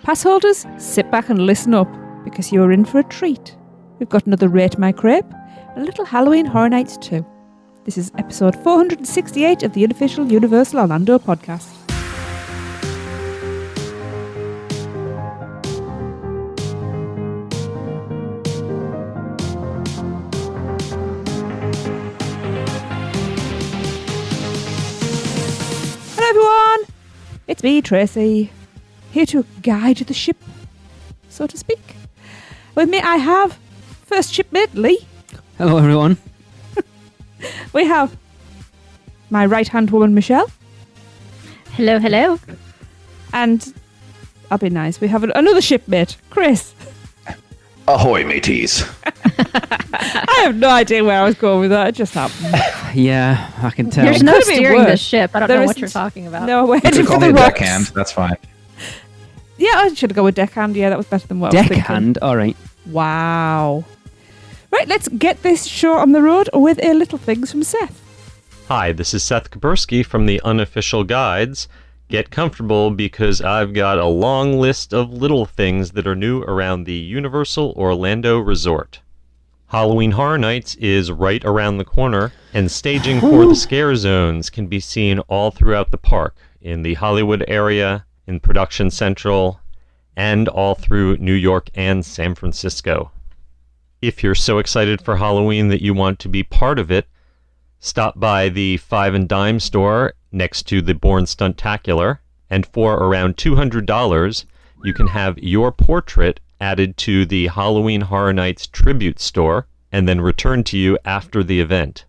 Passholders, sit back and listen up, because you're in for a treat. We've got another Rate My Crepe, and a little Halloween Horror Nights too. This is episode 468 of the Unofficial Universal Orlando podcast. Hello everyone, it's me, Tracy, here to guide the ship, so to speak. With me I have first shipmate Lee. Hello everyone. We have my right-hand woman Michelle. Hello, hello. And I'll be nice, we have another shipmate, Chris. Ahoy, mateys. I have no idea where I was going with that, it just happened. Yeah, I can tell. There's no Could be steering worse. this ship. I don't There know what isn't. you're talking about. No, we're You heading could for call me the a rocks. deckhand. That's fine. Yeah, I should go with deckhand, yeah, that was better than what I was thinking. Deckhand, alright. Wow. Right, let's get this show on the road with a little things from Seth. Hi, this is Seth Kapersky from the Unofficial Guides. Get comfortable because I've got a long list of little things that are new around the Universal Orlando Resort. Halloween Horror Nights is right around the corner, and staging for the scare zones can be seen all throughout the park, in the Hollywood area, in Production Central, and all through New York and San Francisco. If you're so excited for Halloween that you want to be part of it, stop by the Five and Dime store next to the Bourne Stuntacular, and for around $200, you can have your portrait added to the Halloween Horror Nights tribute store and then returned to you after the event.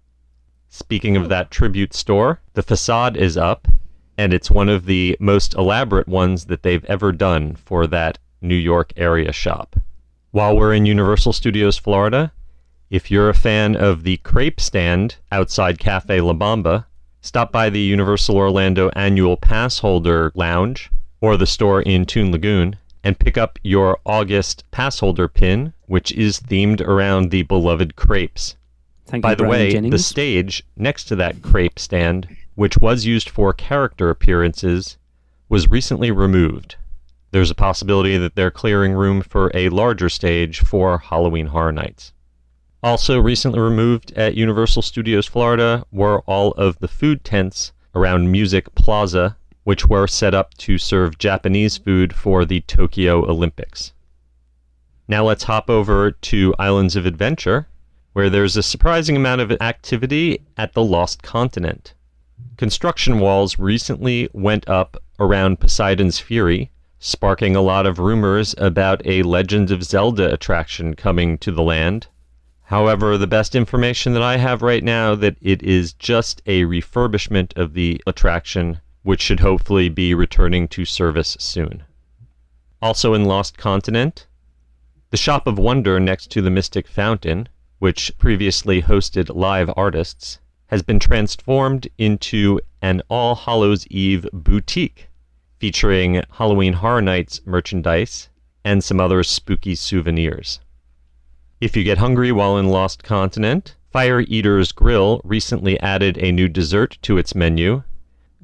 Speaking of that tribute store, the facade is up, and it's one of the most elaborate ones that they've ever done for that New York area shop. While we're in Universal Studios Florida, if you're a fan of the crepe stand outside Cafe La Bamba, stop by the Universal Orlando Annual Passholder Lounge or the store in Toon Lagoon and pick up your August Passholder pin, which is themed around the beloved crepes. Thank By you, the Brian way, Jennings. the stage next to that crepe stand, which was used for character appearances, was recently removed. There's a possibility that they're clearing room for a larger stage for Halloween Horror Nights. Also recently removed at Universal Studios Florida were all of the food tents around Music Plaza, which were set up to serve Japanese food for the Tokyo Olympics. Now let's hop over to Islands of Adventure, where there's a surprising amount of activity at the Lost Continent. Construction walls recently went up around Poseidon's Fury, sparking a lot of rumors about a Legend of Zelda attraction coming to the land. However, the best information that I have right now that it is just a refurbishment of the attraction, which should hopefully be returning to service soon. Also in Lost Continent, the Shop of Wonder next to the Mystic Fountain, which previously hosted live artists, has been transformed into an All Hallows Eve boutique, featuring Halloween Horror Nights merchandise and some other spooky souvenirs. If you get hungry while in Lost Continent, Fire Eater's Grill recently added a new dessert to its menu,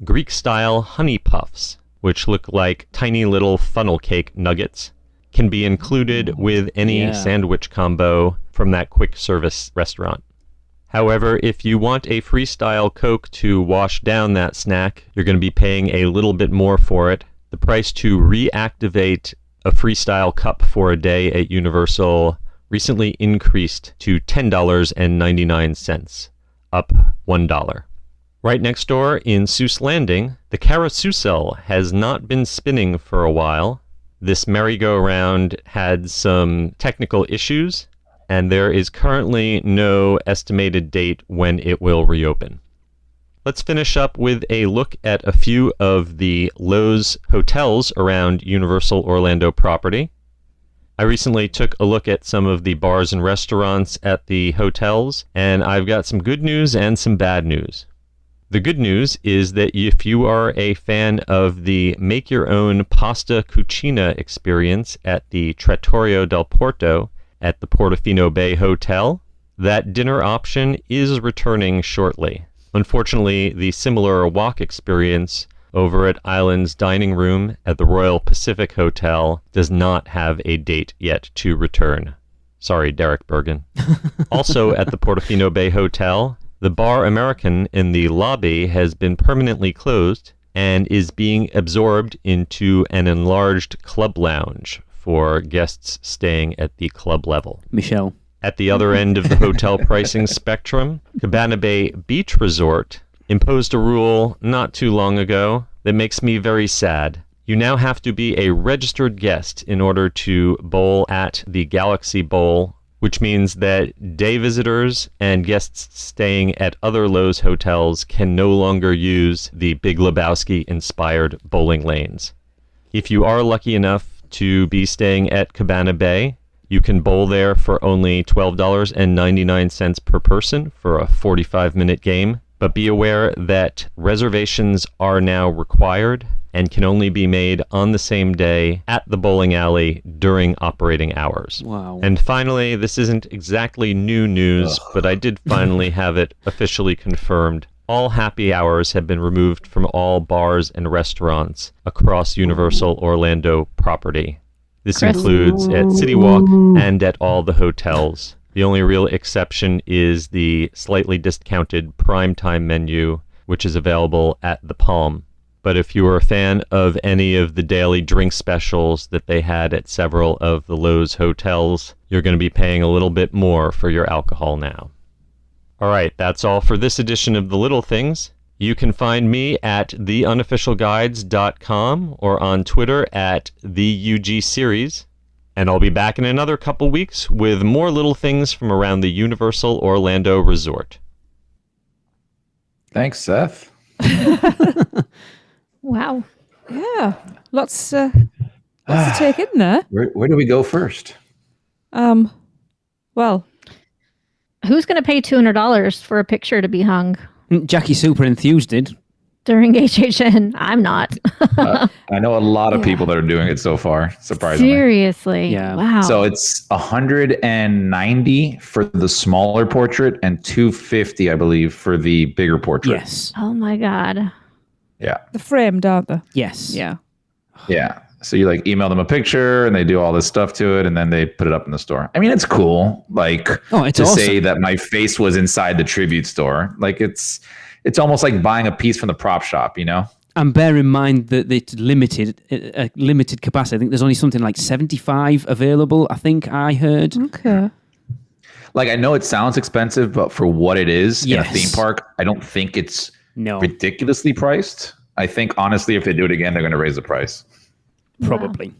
Greek-style honey puffs, which look like tiny little funnel cake nuggets, can be included with any sandwich combo from that quick service restaurant. However, if you want a freestyle Coke to wash down that snack, you're going to be paying a little bit more for it. The price to reactivate a freestyle cup for a day at Universal recently increased to $10.99, up $1. Right next door in Seuss Landing, the carousel has not been spinning for a while. This merry-go-round had some technical issues, and there is currently no estimated date when it will reopen. Let's finish up with a look at a few of the Lowe's hotels around Universal Orlando property. I recently took a look at some of the bars and restaurants at the hotels, and I've got some good news and some bad news. The good news is that if you are a fan of the make-your-own pasta cucina experience at the Trattoria del Porto at the Portofino Bay Hotel, that dinner option is returning shortly. Unfortunately, the similar wok experience over at Island's dining room at the Royal Pacific Hotel does not have a date yet to return. Sorry, Derek Bergen. Also at the Portofino Bay Hotel, the Bar American in the lobby has been permanently closed and is being absorbed into an enlarged club lounge for guests staying at the club level. Michelle. At the other end of the hotel pricing spectrum, Cabana Bay Beach Resort imposed a rule not too long ago that makes me very sad. You now have to be a registered guest in order to bowl at the Galaxy Bowl, which means that day visitors and guests staying at other Lowe's hotels can no longer use the Big Lebowski-inspired bowling lanes. If you are lucky enough to be staying at Cabana Bay, you can bowl there for only $12.99 per person for a 45-minute game. But be aware that reservations are now required and can only be made on the same day at the bowling alley during operating hours. Wow. And finally, this isn't exactly new news, but I did finally have it officially confirmed. All happy hours have been removed from all bars and restaurants across Universal Orlando property. This includes at City Walk and at all the hotels. The only real exception is the slightly discounted primetime menu, which is available at the Palm. But if you are a fan of any of the daily drink specials that they had at several of the Lowe's hotels, you're going to be paying a little bit more for your alcohol now. All right, that's all for this edition of The Little Things. You can find me at theunofficialguides.com or on Twitter at theUGSeries. And I'll be back in another couple weeks with more little things from around the Universal Orlando Resort. Thanks, Seth. Wow. Yeah. Lots to take in there. Where do we go first? Well, Who's going to pay $200 for a picture to be hung Jackie Super Enthused did. during HHN? I'm not. I know a lot of people that are doing it so far, surprisingly. Seriously. Yeah. Wow. So it's $190 for the smaller portrait and $250, I believe, for the bigger portrait. Yes. Oh my God. Yeah. the framed, aren't they? Yes. Yeah. Yeah. So you like email them a picture and they do all this stuff to it and then they put it up in the store. I mean, it's cool. Like It's to awesome. say that my face was inside the tribute store. Like it's almost like buying a piece from the prop shop, you know? And bear in mind that it's limited capacity. I think there's only something like 75 available, I think I heard. Okay. Like I know it sounds expensive, but for what it is in a Yes. theme park, I don't think it's No, ridiculously priced. I think honestly, if they do it again, they're going to raise the price. probably.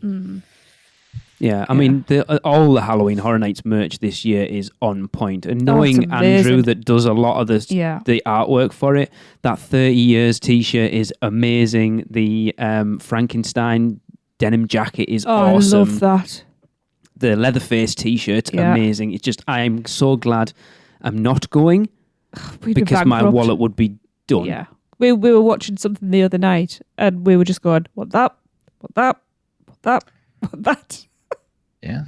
Yeah, I mean, all the Halloween Horror Nights merch this year is on point. And knowing it's amazing. Andrew that does a lot of the artwork for it, that 30 years t-shirt is amazing. The Frankenstein denim jacket is awesome. I love that. The Leatherface t-shirt, amazing. It's just, I am so glad I'm not going We'd be because my bankrupt. wallet would be done. Yeah. We were watching something the other night and we were just going, what that? What that? What that? What that? Yeah.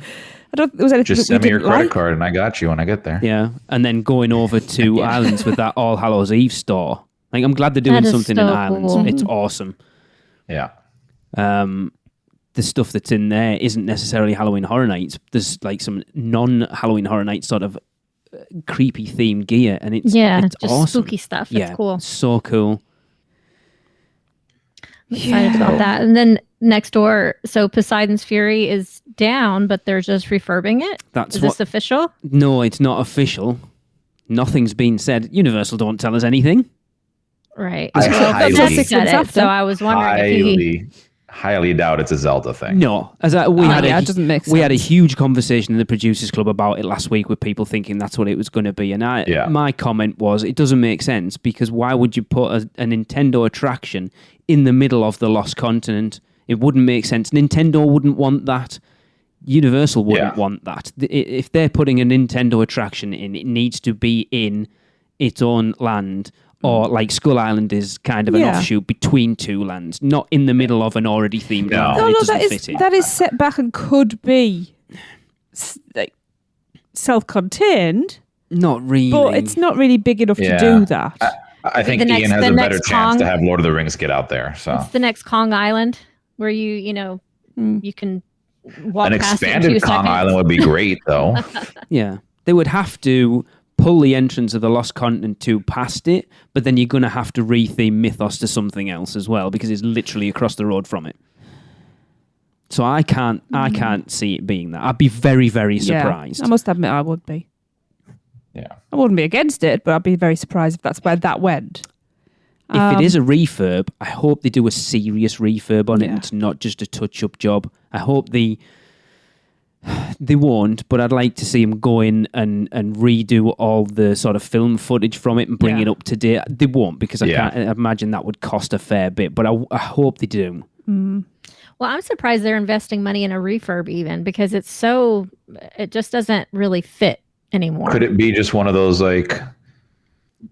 I don't think there was anything Just that we send me your didn't credit like. card and I got you when I get there. Yeah, and then going over to Islands with that All Hallows Eve store. Like, I'm glad they're doing That is something so in Islands. cool. It's awesome. Yeah. The stuff that's in there isn't necessarily Halloween Horror Nights. There's like some non-Halloween Horror Nights sort of creepy themed gear, and it's Just awesome. spooky stuff. That's cool. So cool. I'm excited about that. And then next door, so Poseidon's Fury is down, but they're just refurbing it. That's Is what. this official? No, it's not official. Nothing's been said. Universal don't tell us anything. Right. I Well, highly- Seth 6 said months it, after. so I was wondering if he... Highly doubt it's a Zelda thing. No, as we had it doesn't make sense. we had a huge conversation in the producers club about it last week with people thinking that's what it was going to be, and my comment was it doesn't make sense because why would you put a Nintendo attraction in the middle of the Lost Continent? It wouldn't make sense. Nintendo wouldn't want that. Universal wouldn't want that. If they're putting a Nintendo attraction in, it needs to be in its own land. Or like Skull Island is kind of an offshoot between two lands, not in the middle of an already themed land. No, It no, doesn't that fit in. that is set back and could be like self-contained, Not really. but it's not really big enough to Yeah. do that. I think Ian has a better chance to have Lord of the Rings get out there. So it's the next Kong Island where you can walk an past expanded Kong Island would be great, though. Yeah, they would have to pull the entrance of the Lost Continent 2 past it, but then you're going to have to retheme Mythos to something else as well because it's literally across the road from it. So I can't see it being that. I'd be very, very surprised. Yeah, I must admit I would be. Yeah, I wouldn't be against it, but I'd be very surprised if that's where that went. If it is a refurb, I hope they do a serious refurb on it. And it's not just a touch-up job. I hope they won't, but I'd like to see them go in and redo all the sort of film footage from it and bring it up to date. They won't because I can't imagine that would cost a fair bit, but I hope they do. Mm. Well, I'm surprised they're investing money in a refurb even because it just doesn't really fit anymore. Could it be just one of those like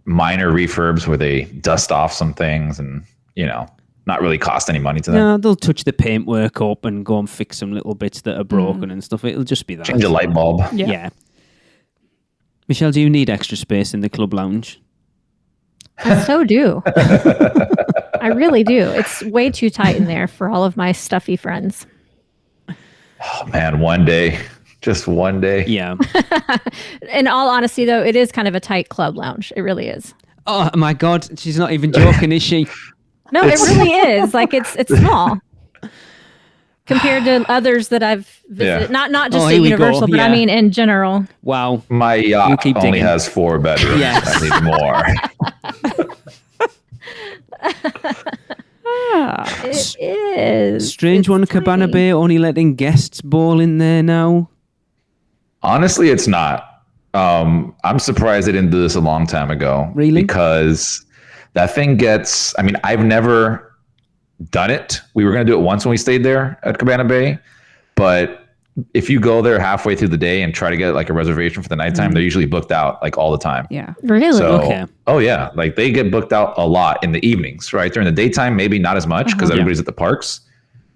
minor refurbs where they dust off some things and, not really cost any money to them? No, they'll touch the paintwork up and go and fix some little bits that are broken and stuff. It'll just be that. Change a light bulb. Yeah. Michelle, do you need extra space in the club lounge? I so do. I really do. It's way too tight in there for all of my stuffy friends. Oh, man, one day. Just one day. Yeah. In all honesty, though, it is kind of a tight club lounge. It really is. Oh, my God. She's not even joking, is she? No, it really is. Like, it's small. Compared to others that I've visited. Yeah. Not just at Universal, but I mean in general. Wow. My yacht only has 4 bedrooms. Yes. I need more. It is. Strange one, Cabana Bay only letting guests bowl in there now. Honestly, it's not. I'm surprised they didn't do this a long time ago. Really? Because that thing gets... I mean, I've never done it. We were going to do it once when we stayed there at Cabana Bay. But if you go there halfway through the day and try to get like a reservation for the nighttime, they're usually booked out like all the time. Yeah. Really? So, okay. Oh, yeah. Like they get booked out a lot in the evenings, right? During the daytime, maybe not as much because everybody's at the parks.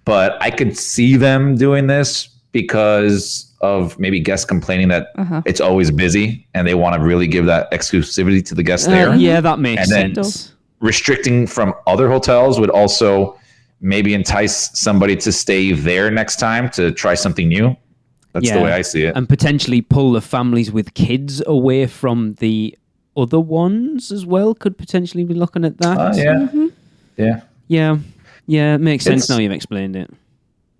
But I could see them doing this because of maybe guests complaining that it's always busy and they want to really give that exclusivity to the guests there. Yeah, that makes and sense. Then restricting from other hotels would also maybe entice somebody to stay there next time to try something new. That's the way I see it. And potentially pull the families with kids away from the other ones as well. Could potentially be looking at that. Yeah, it makes sense now you've explained it.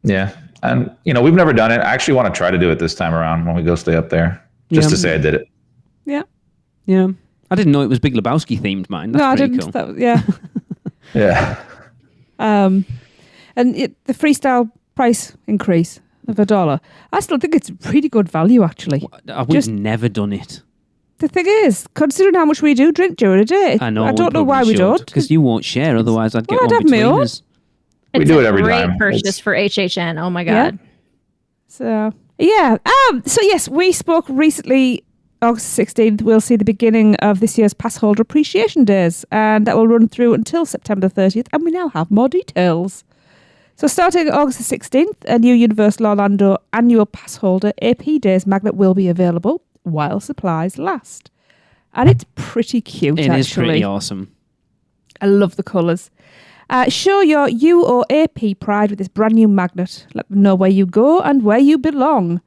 Yeah. And, we've never done it. I actually want to try to do it this time around when we go stay up there. Just to say I did it. Yeah. Yeah. I didn't know it was Big Lebowski themed, mine. That's pretty cool. Yeah. And the freestyle price increase of $1. I still think it's pretty good value, actually. We've never done it. The thing is, considering how much we do drink during a day, I don't know why we don't. Because you won't share, otherwise I'd get one have between my own. us. We do it every time. Great purchase for HHN. Oh my God. So yes, we spoke recently. August 16th, we'll see the beginning of this year's Passholder Appreciation Days, and that will run through until September 30th, and we now have more details. So starting August the 16th, a new Universal Orlando annual Passholder AP Days magnet will be available while supplies last. And it's pretty cute, It is pretty awesome. I love the colours. Show your UOAP pride with this brand new magnet. Let them know where you go and where you belong.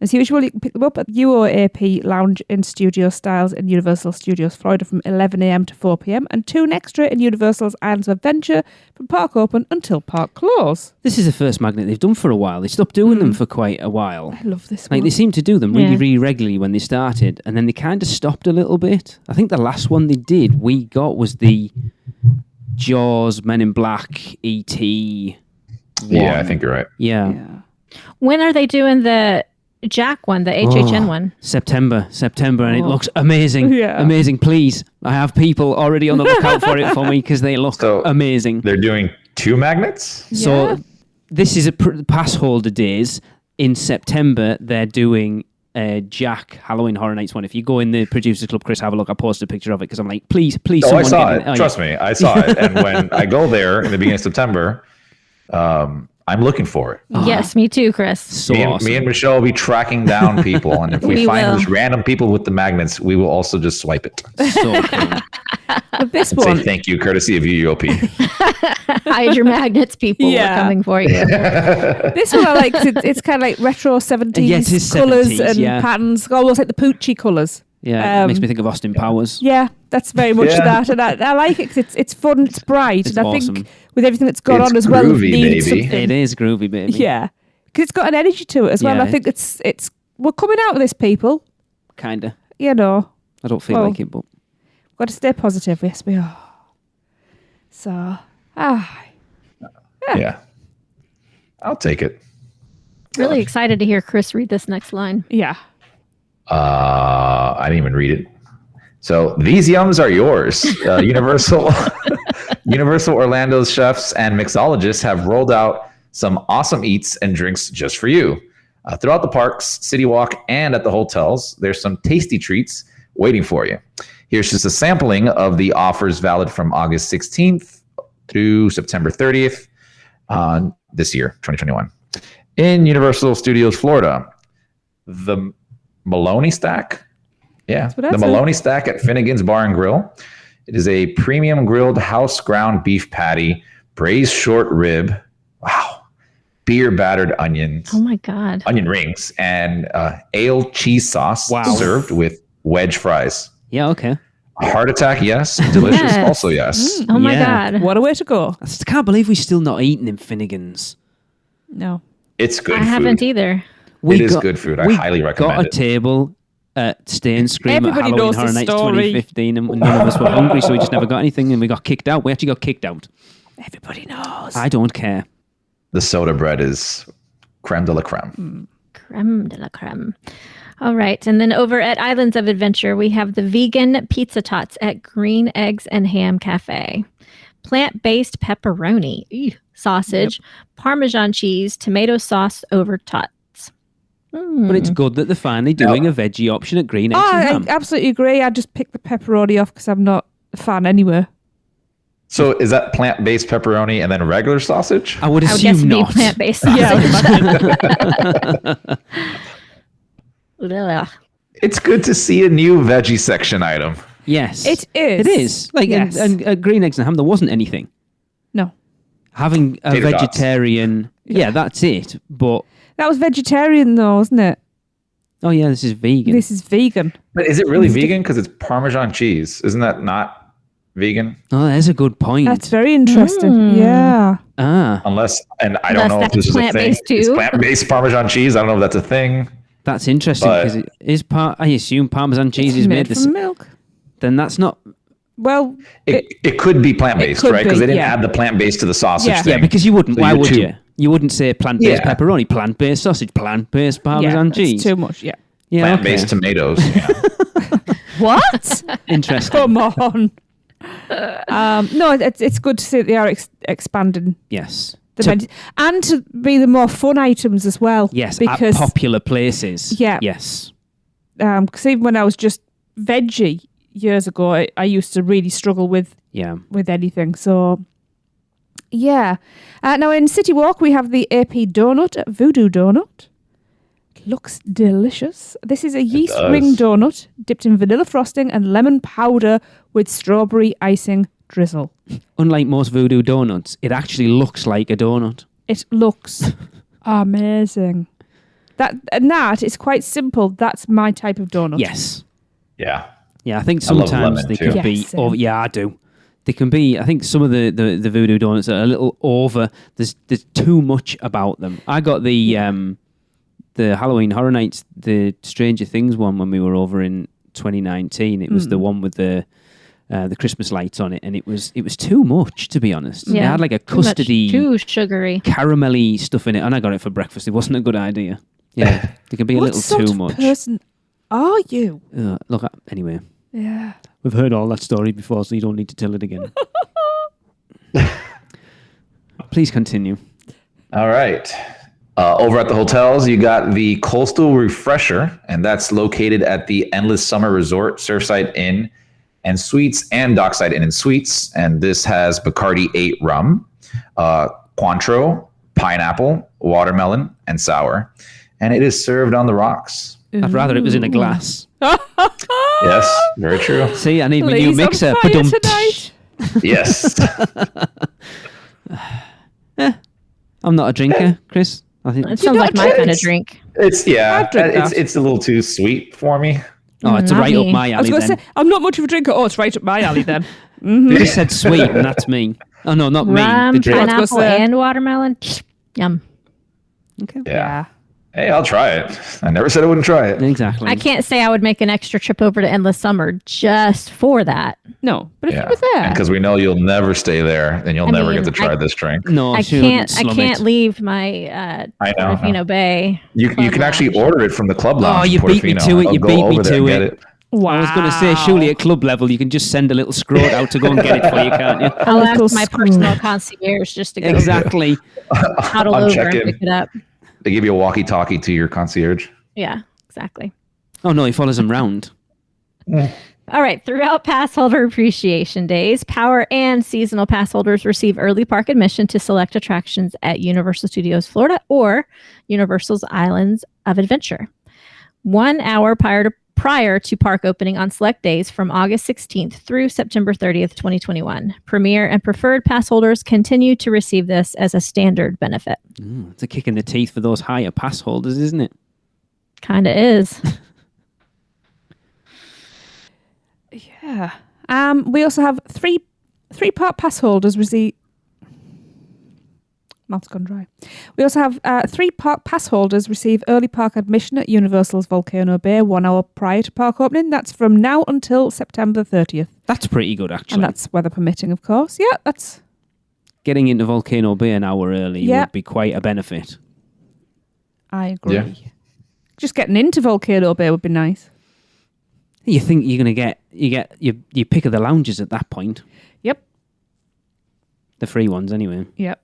As usual, you can pick them up at UOAP Lounge in Studio Styles in Universal Studios Florida from 11 a.m. to 4 p.m. and 2 extra in Universal's Islands of Adventure from park open until park close. This is the first magnet they've done for a while. They stopped doing them for quite a while. I love this one. They seem to do them really regularly when they started, and then they kind of stopped a little bit. I think the last one they did, we got, was the Jaws, Men in Black, E.T. Yeah, I think you're right. Yeah. When are they doing the Jack one, the HHN one? September, and it looks amazing. Yeah. Amazing. Please, I have people already on the lookout for it for me because they look amazing. They're doing 2 magnets? So this is a Passholder Days. In September, they're doing Jack Halloween Horror Nights one. If you go in the Producers Club, Chris, have a look. I posted a picture of it because I'm like, please. Oh, I saw it. Trust me, I saw it. And when I go there in the beginning of September, I'm looking for it. Yes, me too, Chris. So Me awesome. and Michelle will be tracking down people, and if we We find will. those random people with the magnets, we will also just swipe it. So cool. But this Say one, thank you, courtesy of UUOP. Hide your magnets, people. Yeah. We're coming for you. this one I like. 'Cause it's kind of like retro 70s Yeah, it is colours 70s, and yeah. patterns, almost like the Poochie colours. Yeah, it makes me think of Austin Powers. Yeah, that's very much Yeah. that, and I like it because it's fun, it's bright, It's and I awesome. think with everything that's gone It's on as well, groovy, it needs baby. something. It is groovy, baby. Yeah, because it's got an energy to it as well. Yeah, I think it's we're coming out of this, people. Kinda. You know, I don't feel Well, like it, but got to stay positive. Yes, we are. So, Yeah. I'll take it. Really excited to hear Chris read this next line. yeah. I didn't even read it. So these yums are yours. Universal Orlando's chefs and mixologists have rolled out some awesome eats and drinks just for you. Throughout the parks, City Walk, and at the hotels, there's some tasty treats waiting for you. Here's just a sampling of the offers valid from August 16th through September 30th this year, 2021. In Universal Studios Florida, the Maloney Stack. Yeah, what the I said. Maloney Stack at Finnegan's Bar and Grill. It is a premium grilled house ground beef patty, braised short rib. Wow. Beer battered onions, Oh my God. onion rings, and ale cheese sauce Wow. served with wedge fries. yeah, okay. Heart attack, yes. Delicious, Yes. also yes. Oh my Yeah. God. What a way to go. I just can't believe we're still not eating in Finnegan's. No. It's good I food. haven't either. It is good food. I highly recommend got a it. table at Stay and Scream Everybody at Halloween knows Horror the Nights story. 2015, and none of us were hungry, so we just never got anything, and we got kicked out. We actually got kicked out. Everybody knows. I don't care. The soda bread is creme de la creme. Creme de la creme. All right. And then over at Islands of Adventure, we have the vegan pizza tots at Green Eggs and Ham Cafe. Plant-based pepperoni, sausage, Parmesan cheese, tomato sauce over tots. But it's good that they're finally doing a veggie option at Green Eggs and I Ham. absolutely agree. I just picked the pepperoni off because I'm not a fan anyway. So is that plant-based pepperoni and then regular sausage? I would I would guess assume it'd be not. plant-based sausage. Ugh. It's good to see a new veggie section item. Yes. It is. It is. Like, Yes. and at Green Eggs and Ham, there wasn't anything. No. Having a Tater tots. vegetarian, yeah, that's it. But, That was vegetarian though, wasn't it? oh yeah, this is vegan. This is vegan. But is it really vegan? Because it's Parmesan cheese. Isn't that not vegan? Oh, there's a good point. That's very interesting. Yeah. Unless, and I don't Unless know if that's this is a thing. plant-based It's too. plant-based Parmesan cheese. I don't know if that's a thing. That's interesting But- because it is I assume Parmesan cheese is made from milk. Then that's not. Well, It could be plant-based, could right? Because be, they didn't yeah. add the plant-based to the sausage Yeah. thing. Yeah, because you wouldn't. So Why you're would too- you? You wouldn't say plant-based Yeah. pepperoni, plant-based sausage, plant-based Parmesan yeah, cheese. it's too much. Yeah. Yeah, Plant-based okay. tomatoes. Yeah. What? Interesting. Come on. No, it's good to see that they are expanding Yes. the To- menu and to be the more fun items as well. Yes, because at popular places. Yeah. Yes. because even when I was just veggie years ago, I used to really struggle with Yeah. anything. So, yeah. Now in City Walk, we have the AP Donut at Voodoo Donut. Looks delicious. This is a yeast does. ring donut dipped in vanilla frosting and lemon powder with strawberry icing drizzle. Unlike most voodoo donuts, it actually looks like a donut. It looks amazing. That is quite simple. That's my type of donut. Yes. Yeah. Yeah, I think I love sometimes lemon they too. can be. Yes, Over, yeah, I do. They can be. I think some of the voodoo donuts are a little over. There's too much about them. I got the Halloween Horror Nights, the Stranger Things one when we were over in 2019. It was the one with the Christmas lights on it, and it was too much, to be honest. It had like a Too much, custardy, too sugary. caramelly stuff in it, and I got it for breakfast. It wasn't a good idea. Yeah, they can be a What little sort too of much. person are you? Look, anyway, Yeah. we've heard all that story before, so you don't need to tell it again. Please continue. All right. Over at the hotels, you got the Coastal Refresher, and that's located at the Endless Summer Resort, Surfside Inn and Suites, and Dockside Inn and Suites. And this has Bacardi 8 rum, Cointreau, pineapple, watermelon, and sour. And it is served on the rocks. I'd rather it was in a glass. Yes, very true. See, I need my Lee's new mixer. on fire tonight. Yes. I'm not a drinker, Chris. I think It sounds like my kind of drink. It's I'd drink that. it's a little too sweet for me. it's Not right me. up my I was alley going to then. say, I'm not much of a drinker. Oh, it's right up my alley then. You just said sweet, and that's me. Oh no, not me. Rum, The drink. I was pineapple, gonna say- and watermelon. Yum. Okay. Yeah. Hey, I'll try it. I never said I wouldn't try it. Exactly. I can't say I would make an extra trip over to Endless Summer just for that. No, but if Yeah. you were there. Because we know you'll never stay there and you'll I never mean, get to try this drink. No, I she wouldn't can't. I slum can't it. leave my I know. Portofino Bay. You Club can actually lounge. order it from the club lounge. Oh, in you beat me Portofino. to it. I'll You go beat me over there to and get it. Wow. I was going to say, surely at club level, you can just send a little scrote out to go and get it for you, can't you? I'll little ask my spoon. personal concierge just to go Exactly. huddle I'll over check and in. pick it up. They give you a walkie-talkie to your concierge. Yeah, exactly. Oh no, he follows them round. All right. Throughout pass holder appreciation days, power and seasonal pass holders receive early park admission to select attractions at Universal Studios Florida or Universal's Islands of Adventure. 1 hour prior to park opening on select days from August 16th through September 30th, 2021. Premier and preferred pass holders continue to receive this as a standard benefit. It's a kick in the teeth for those higher pass holders, isn't it? Kind of is. Yeah. We also have three park pass holders receive. Mouth's gone dry. We also have 3 park pass holders receive early park admission at Universal's Volcano Bay 1 hour prior to park opening. That's from now until September 30th. That's pretty good, actually. And that's weather permitting, of course. Yeah, that's... Getting into Volcano Bay an hour early would be quite a benefit. I agree. Yeah. Just getting into Volcano Bay would be nice. You think you're going to get your pick of the lounges at that point. Yep. The free ones, anyway. Yep.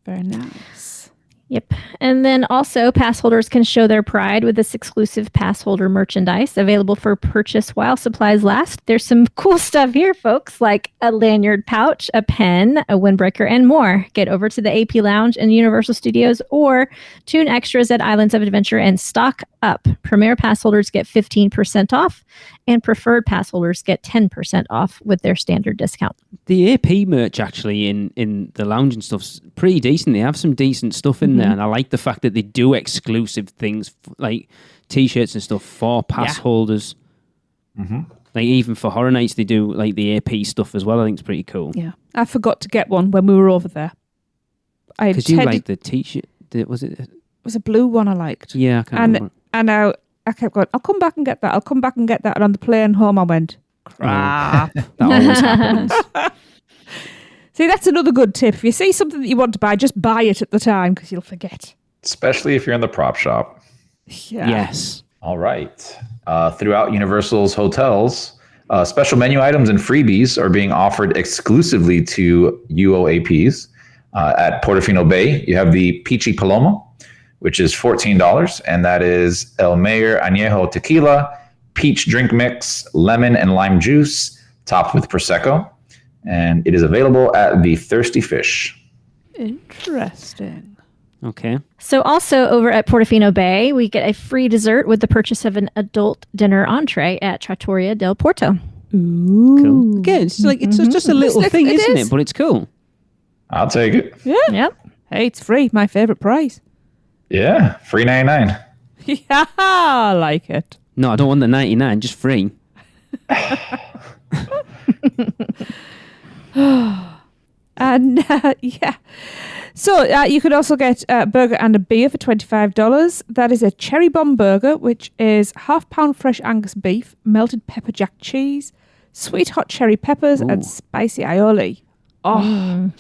Very nice. Yep. And then also, pass holders can show their pride with this exclusive pass holder merchandise available for purchase while supplies last. There's some cool stuff here, folks, like a lanyard pouch, a pen, a windbreaker, and more. Get over to the AP Lounge in Universal Studios or tune extras at Islands of Adventure and stock up. Premier pass holders get 15% off, and preferred pass holders get 10% off with their standard discount. The AP merch, actually, in the lounge and stuff's pretty decent. They have some decent stuff in there, and I like the fact that they do exclusive things like T-shirts and stuff for pass holders. Like even for Horror Nights, they do like the AP stuff as well. I think it's pretty cool. Yeah. I forgot to get one when we were over there. Because you like the T-shirt. Was it? It was a blue one I liked. Yeah, I can't remember. And I kept going, I'll come back and get that. I'll come back and get that. And on the plane home, I went, crap. That always happens. See, that's another good tip. If you see something that you want to buy, just buy it at the time because you'll forget. Especially if you're in the prop shop. Yeah. Yes. All right. Throughout Universal's hotels, special menu items and freebies are being offered exclusively to UOAPs. At Portofino Bay, you have the Peachy Paloma, which is $14, and that is El Mayor Añejo Tequila, peach drink mix, lemon and lime juice, topped with Prosecco. And it is available at the Thirsty Fish. Interesting. Okay. So also over at Portofino Bay, we get a free dessert with the purchase of an adult dinner entree at Trattoria del Porto. Ooh. Cool. Again, it's like it's just a little thing, isn't it? But it's cool. I'll take it. Yeah. Yep. Hey, it's free. My favorite price. Yeah, free 99. Yeah, I like it. No, I don't want the 99, just free. And yeah. So you could also get a burger and a beer for $25. That is a cherry bomb burger, which is half-pound fresh Angus beef, melted pepper jack cheese, sweet hot cherry peppers, and spicy aioli. Oh,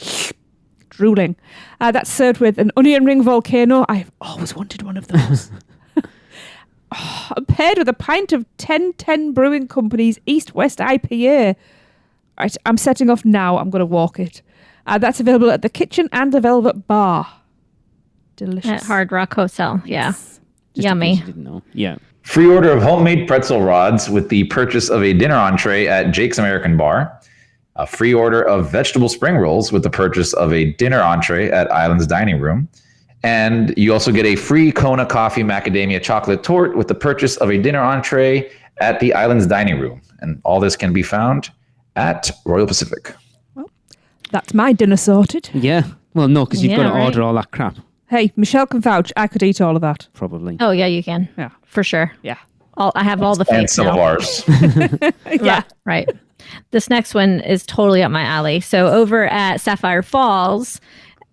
drooling. That's served with an onion ring volcano. I've always wanted one of those. Paired with a pint of 1010 Brewing Company's East-West IPA. Right, I'm setting off now. I'm going to walk it. That's available at the kitchen and the Velvet Bar. Delicious. At Hard Rock Hotel. Yeah. Just in Yummy. case you didn't know. Yeah. Free order of homemade pretzel rods with the purchase of a dinner entree at Jake's American Bar. a free order of vegetable spring rolls with the purchase of a dinner entree at Island's Dining Room. And you also get a free Kona Coffee Macadamia Chocolate Torte with the purchase of a dinner entree at the Island's Dining Room. And all this can be found at Royal Pacific. Well, that's my dinner sorted. Yeah. Well, no, because you've got to right. order all that crap. Hey, Michelle can vouch. I could eat all of that. Probably. Oh, yeah, you can. Yeah. For sure. Yeah. I have all the faith And some now. of ours. Yeah. Right. This next one is totally up my alley. So over at Sapphire Falls,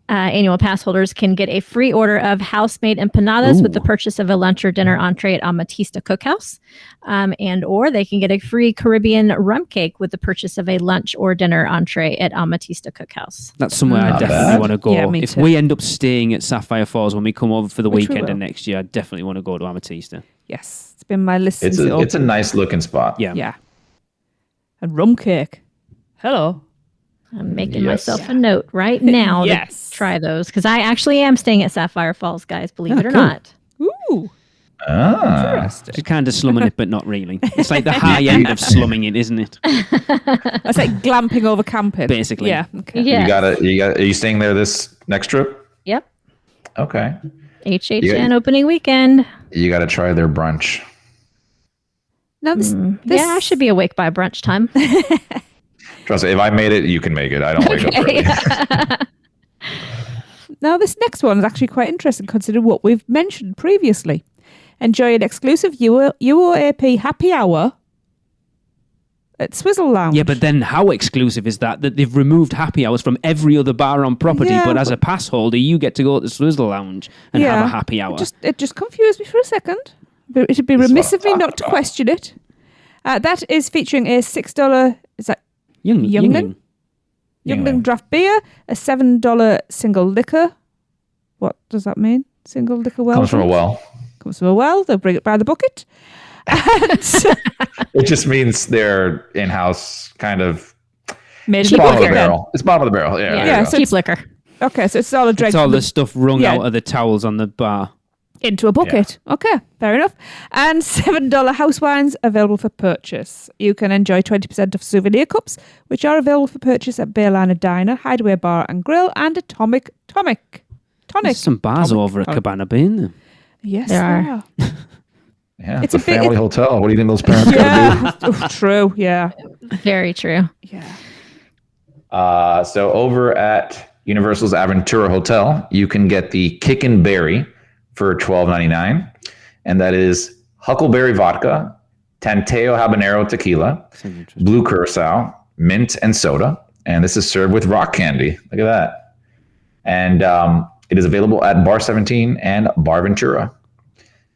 annual pass holders can get a free order of house-made empanadas with the purchase of a lunch or dinner entree at Amatista Cookhouse. Or they can get a free Caribbean rum cake with the purchase of a lunch or dinner entree at Amatista Cookhouse. That's somewhere I Not definitely bad. want to go. Yeah, me If too. we end up staying at Sapphire Falls when we come over for the Which we weekend will. and next year, I definitely want to go to Amatista. Yes. It's been my list It's since it a opened. nice looking spot. Yeah. Yeah. And rum cake. Hello. I'm making Yes. myself a note right now Yes. to try those because I actually am staying at Sapphire Falls, guys, believe it or cool. not. Ooh. Ah. Interesting. Just kind of slumming it, but not really. It's like the high end of slumming it, isn't it? That's like glamping over camping. Basically. Yeah. Okay. Yeah. Are you staying there this next trip? Yep. Okay. HHN Yeah. opening weekend. You got to try their brunch. Now this, Yeah, I should be awake by brunch time. Trust me, if I made it, you can make it. I don't wake up early. Now, this next one is actually quite interesting considering what we've mentioned previously. Enjoy an exclusive UOAP happy hour at Swizzle Lounge. Yeah, but then how exclusive is that they've removed happy hours from every other bar on property, Yeah, but as a pass holder, you get to go to the Swizzle Lounge and have a happy hour. It just confused me for a second. But it'd be remiss of me not to question it. That is featuring a $6, is that Youngling. Youngling draft beer, a $7 single liquor. What does that mean? Single liquor well? Comes from a well. Comes from a well. They'll bring it by the bucket. And It just means they're in-house kind of made Cheap in the bottom of the bucket then. barrel. It's bottom of the barrel. Yeah. Yeah, there you go. so cheap liquor. Okay, so it's all a drink. It's all the stuff wrung Yeah. out of the towels on the bar. Into a bucket. Okay, fair enough. And $7 house wines available for purchase. You can enjoy 20% off souvenir cups, which are available for purchase at Bayliner Diner, Hideaway Bar and Grill, and Atomic Tonic. There's some bars Tonic. over at Cabana Bay, isn't there? Yes, There there are. are. Yeah, It's it's a a bit- family hotel. What do you think those parents gotta do? Yeah, true. Yeah, Very true. yeah. So over at Universal's Aventura Hotel, you can get the Kickin' Berry for $12.99, and that is Huckleberry Vodka, Tanteo Habanero Tequila, Blue Curacao, Mint, and soda. And this is served with rock candy. Look at that. And it is available at Bar 17 and Bar Ventura.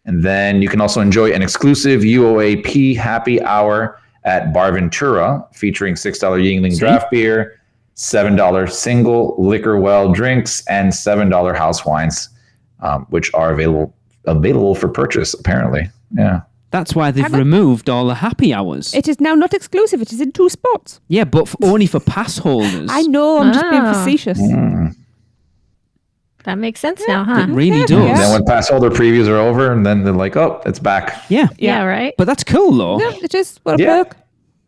And then you can also enjoy an exclusive UOAP happy hour at Bar Ventura, featuring $6 Yingling draft beer, $7 single liquor well drinks, and $7 house wines, which are available for purchase, apparently. Yeah. That's why they've removed all the happy hours. It is now not exclusive. It is in 2 spots. Yeah, but only for pass holders. I know. I'm just being Ah. facetious. That makes sense now, huh? It really Yeah. does. Yeah. Then when pass holder previews are over, and then they're like, oh, it's back. Yeah. Yeah, right. But that's cool, though. Yeah, it is. What a Yeah. perk.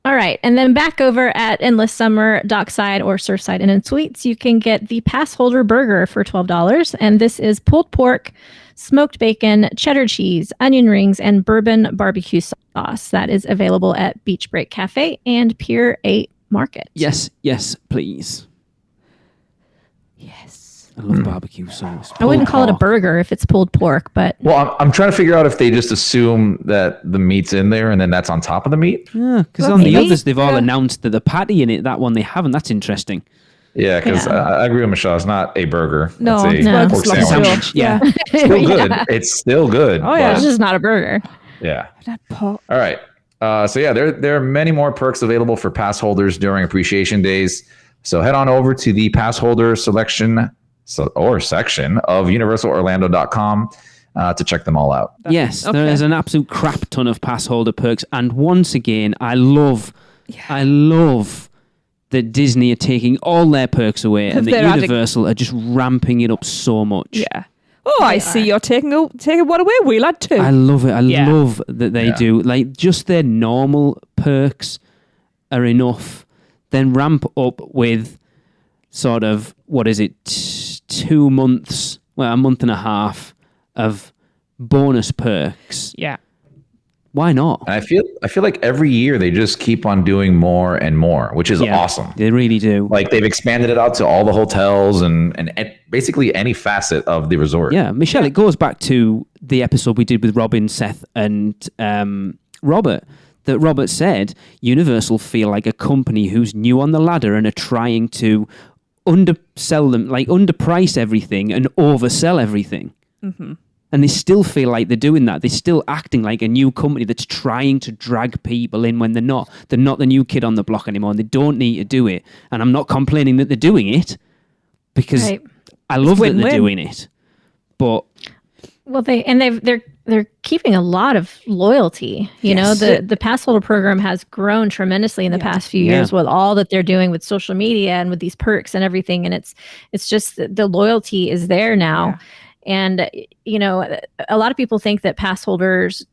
All right. And then back over at Endless Summer, Dockside, or Surfside Inn and Suites, you can get the Pass Holder Burger for $12. And this is pulled pork, smoked bacon, cheddar cheese, onion rings, and bourbon barbecue sauce. That is available at Beach Break Cafe and Pier 8 Market. Yes, please. Yes. I love barbecue sauce. I wouldn't call it a Pulled burger if it's pulled pork, but Well, I'm trying to figure out if they just assume that the meat's in there and then that's on top of the meat. Yeah, because Well, on the maybe. others, they've all Yeah. announced that the patty in it, that one they haven't. That's interesting. Yeah, because Yeah. I agree with Michelle. It's not a burger. No, it's it's a No. pork sloppy sandwich. Joe. Yeah. Still good. It's still good. Oh, yeah. it's but- just not a burger. yeah. That pork. All right. So yeah, there are many more perks available for pass holders during appreciation days. So head on over to the pass holder selection section of universalorlando.com to check them all out. Yes, Okay. there is an absolute crap ton of pass holder perks. And once again, I love that Disney are taking all their perks away and that They're adding- Universal are just ramping it up so much. Yeah. Oh, I see. You're taking one away. We'll add 2. I love it. I Yeah. love that they Yeah. do. Like, just their normal perks are enough. then ramp up with sort of, 2 months, a month and a half of bonus perks. Yeah. Why not? And I feel like every year they just keep on doing more and more, which is awesome. They really do. Like they've expanded it out to all the hotels and basically any facet of the resort. Yeah, Michelle, it goes back to the episode we did with Robin, Seth, and Robert. That Robert said Universal feel like a company who's new on the ladder and are trying to undersell them, like underprice everything and oversell everything. Mm-hmm. And they still feel like they're doing that. They're still acting like a new company that's trying to drag people in when they're not. They're not the new kid on the block anymore. And they don't need to do it. And I'm not complaining that they're doing it because I love that they're doing it. But they're keeping a lot of loyalty. You know, the Passholder program has grown tremendously in the past few years with all that they're doing with social media and with these perks and everything. And it's just the loyalty is there now. Yeah. And, you know, a lot of people think that pass holders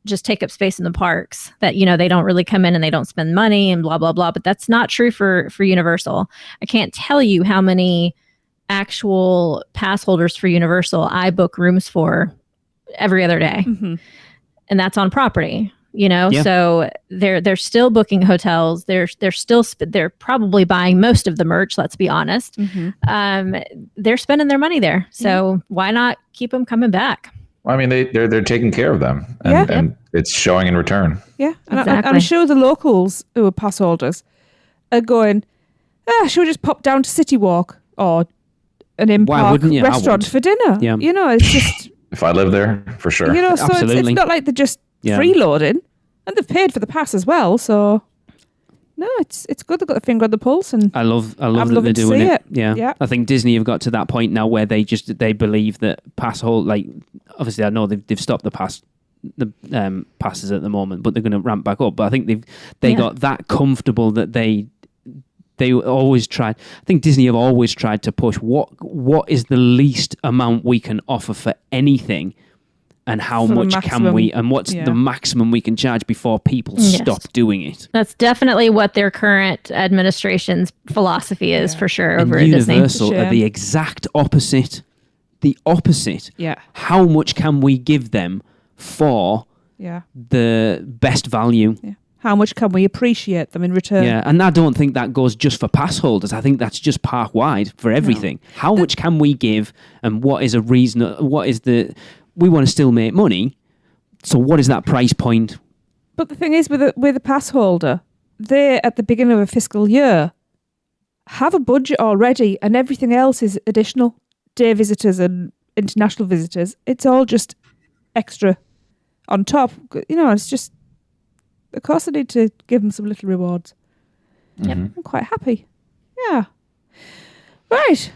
just take up space in the parks, that, you know, they don't really come in and they don't spend money and blah, blah, blah. But that's not true for Universal. I can't tell you how many actual pass holders for Universal I book rooms for every other day. Mm-hmm. And that's on property. You know, so they're still booking hotels. They're probably buying most of the merch. Let's be honest. Mm-hmm. They're spending their money there. So why not keep them coming back? Well, I mean, they're taking care of them, and it's showing in return. Yeah, and exactly. I'm sure the locals who are pass holders are going, should we just pop down to City Walk or an in-park restaurant for dinner? Yeah. You know, it's just if I live there, for sure. You know, so it's not like they're just freeloading, and they've paid for the pass as well. So no, it's good. They've got the finger on the pulse, and I love that they're doing it. Yeah, I think Disney have got to that point now where they believe that Passholder, like obviously I know they've stopped the passes at the moment, but they're going to ramp back up. But I think they got that comfortable that they always tried. I think Disney have always tried to push what is the least amount we can offer for anything. And how much can we, and what's the maximum we can charge before people stop doing it? That's definitely what their current administration's philosophy is, for sure, over at Disney. Universal are the exact opposite. The opposite. Yeah. How much can we give them for the best value? Yeah. How much can we appreciate them in return? Yeah, and I don't think that goes just for pass holders. I think that's just park-wide for everything. No. How much can we give, and what is a reason? What is the... We want to still make money, so what is that price point? But the thing is, with a pass holder, they, at the beginning of a fiscal year, have a budget already, and everything else is additional. Day visitors and international visitors, it's all just extra on top. You know, it's just, of course I need to give them some little rewards. Yep. I'm quite happy. Yeah. Right.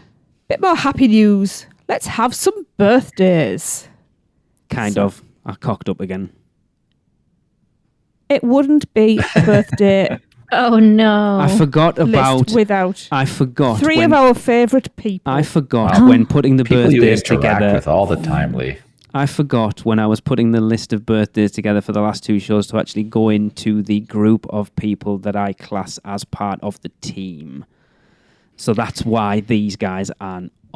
Bit more happy news. Let's have some birthdays. Kind of. I cocked up again. It wouldn't be a birthday. Oh no! I forgot about. Without. I forgot three of our favourite people. I forgot when putting the birthdays together with all the time, Lee. I forgot when I was putting the list of birthdays together for the last two shows to actually go into the group of people that I class as part of the team. So that's why these guys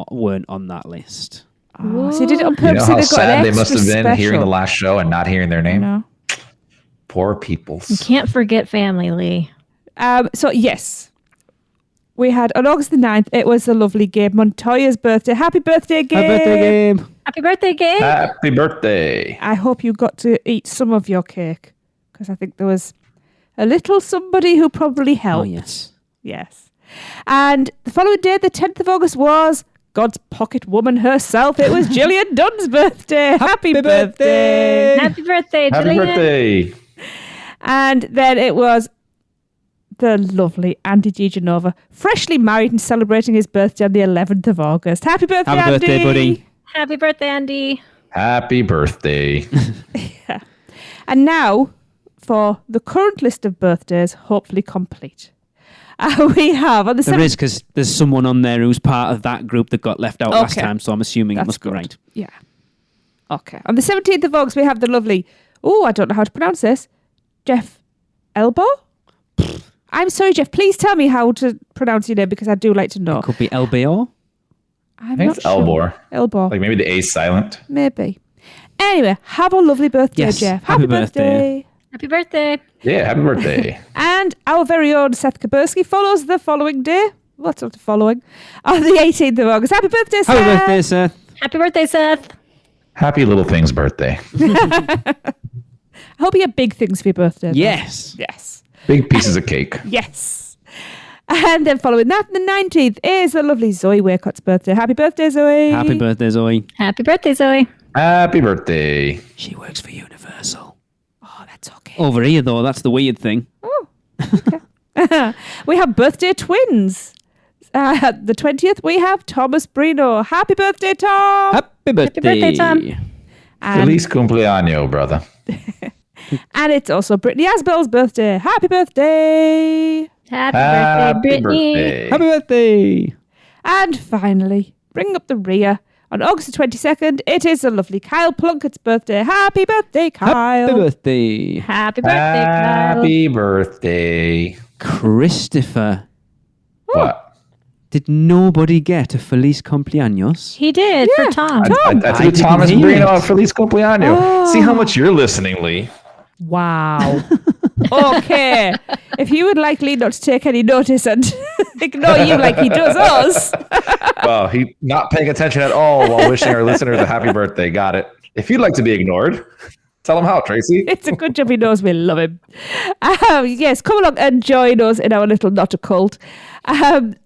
weren't on that list. Oh, so you did it on purpose. You know how sad they must have been hearing the last show and not hearing their name? No. Poor peoples. You can't forget family, Lee. So, yes. We had, on August the 9th, it was the lovely Gabe Montoya's birthday. Happy birthday, Gabe! Happy birthday, Gabe! Happy birthday, Gabe! Happy birthday! I hope you got to eat some of your cake, because I think there was a little somebody who probably helped. Oh, yes. Yes. And the following day, the 10th of August, was God's pocket woman herself. It was Gillian Dunn's birthday. Happy birthday. Happy birthday, Gillian. Happy birthday. And then it was the lovely Andy DiGenova, freshly married and celebrating his birthday on the 11th of August. Happy birthday, Happy Andy. birthday, buddy. Happy birthday, Andy. Happy birthday. Yeah. And now for the current list of birthdays, hopefully complete. We have on the there is, because there's someone on there who's part of that group that got left out last time, so I'm assuming it must be right. Yeah. Okay. On the 17th of August, we have the lovely, I don't know how to pronounce this, Jeff Elbow? I'm sorry, Jeff. Please tell me how to pronounce your name because I do like to know. It could be LBO. I think it's Elbor. Elbor. Like maybe the A silent. Maybe. Anyway, have a lovely birthday, Yes, Jeff. happy birthday. Happy birthday. Yeah, happy birthday. And our very own Seth Kaburski follows the following day. What's up to following? On the 18th of August. Happy birthday, Seth. Happy birthday, Seth. Happy birthday, Seth. Happy little thing's birthday. I hope you get big things for your birthday. though. Yes. Yes. Big pieces of cake. Yes. And then following that, the 19th is the lovely Zoe Waycott's birthday. Happy birthday, Zoe. Happy birthday, Zoe. Happy birthday, Zoe. Happy birthday. She works for Universal. Oh, that's okay. Over here, though, that's the weird thing. Oh, okay. We have birthday twins. The 20th, we have Thomas Brino. Happy birthday, Tom. Happy birthday. Happy birthday, Tom. And, Feliz cumpleaños, brother. and it's also Brittany Asbell's birthday. Happy birthday. Happy birthday, Brittany. birthday. Happy birthday. And finally, bring up the rear. On August the 22nd, it is the lovely Kyle Plunkett's birthday. Happy birthday, Kyle. Happy birthday. Happy birthday, Kyle. Happy birthday. Christopher. What? Did nobody get a Feliz Cumpleaños? He did Yeah. for Tom. I threw didn't Thomas hear Brino it. a Feliz cumpleaños. See how much you're listening, Lee. Wow. Okay. If he would like Lee not to take any notice and ignore you like he does us. Well, he not paying attention at all while wishing our listeners a happy birthday. Got it. If you'd like to be ignored, tell him how, Tracy. It's a good job he knows we love him. Yes, come along and join us in our little not a cult.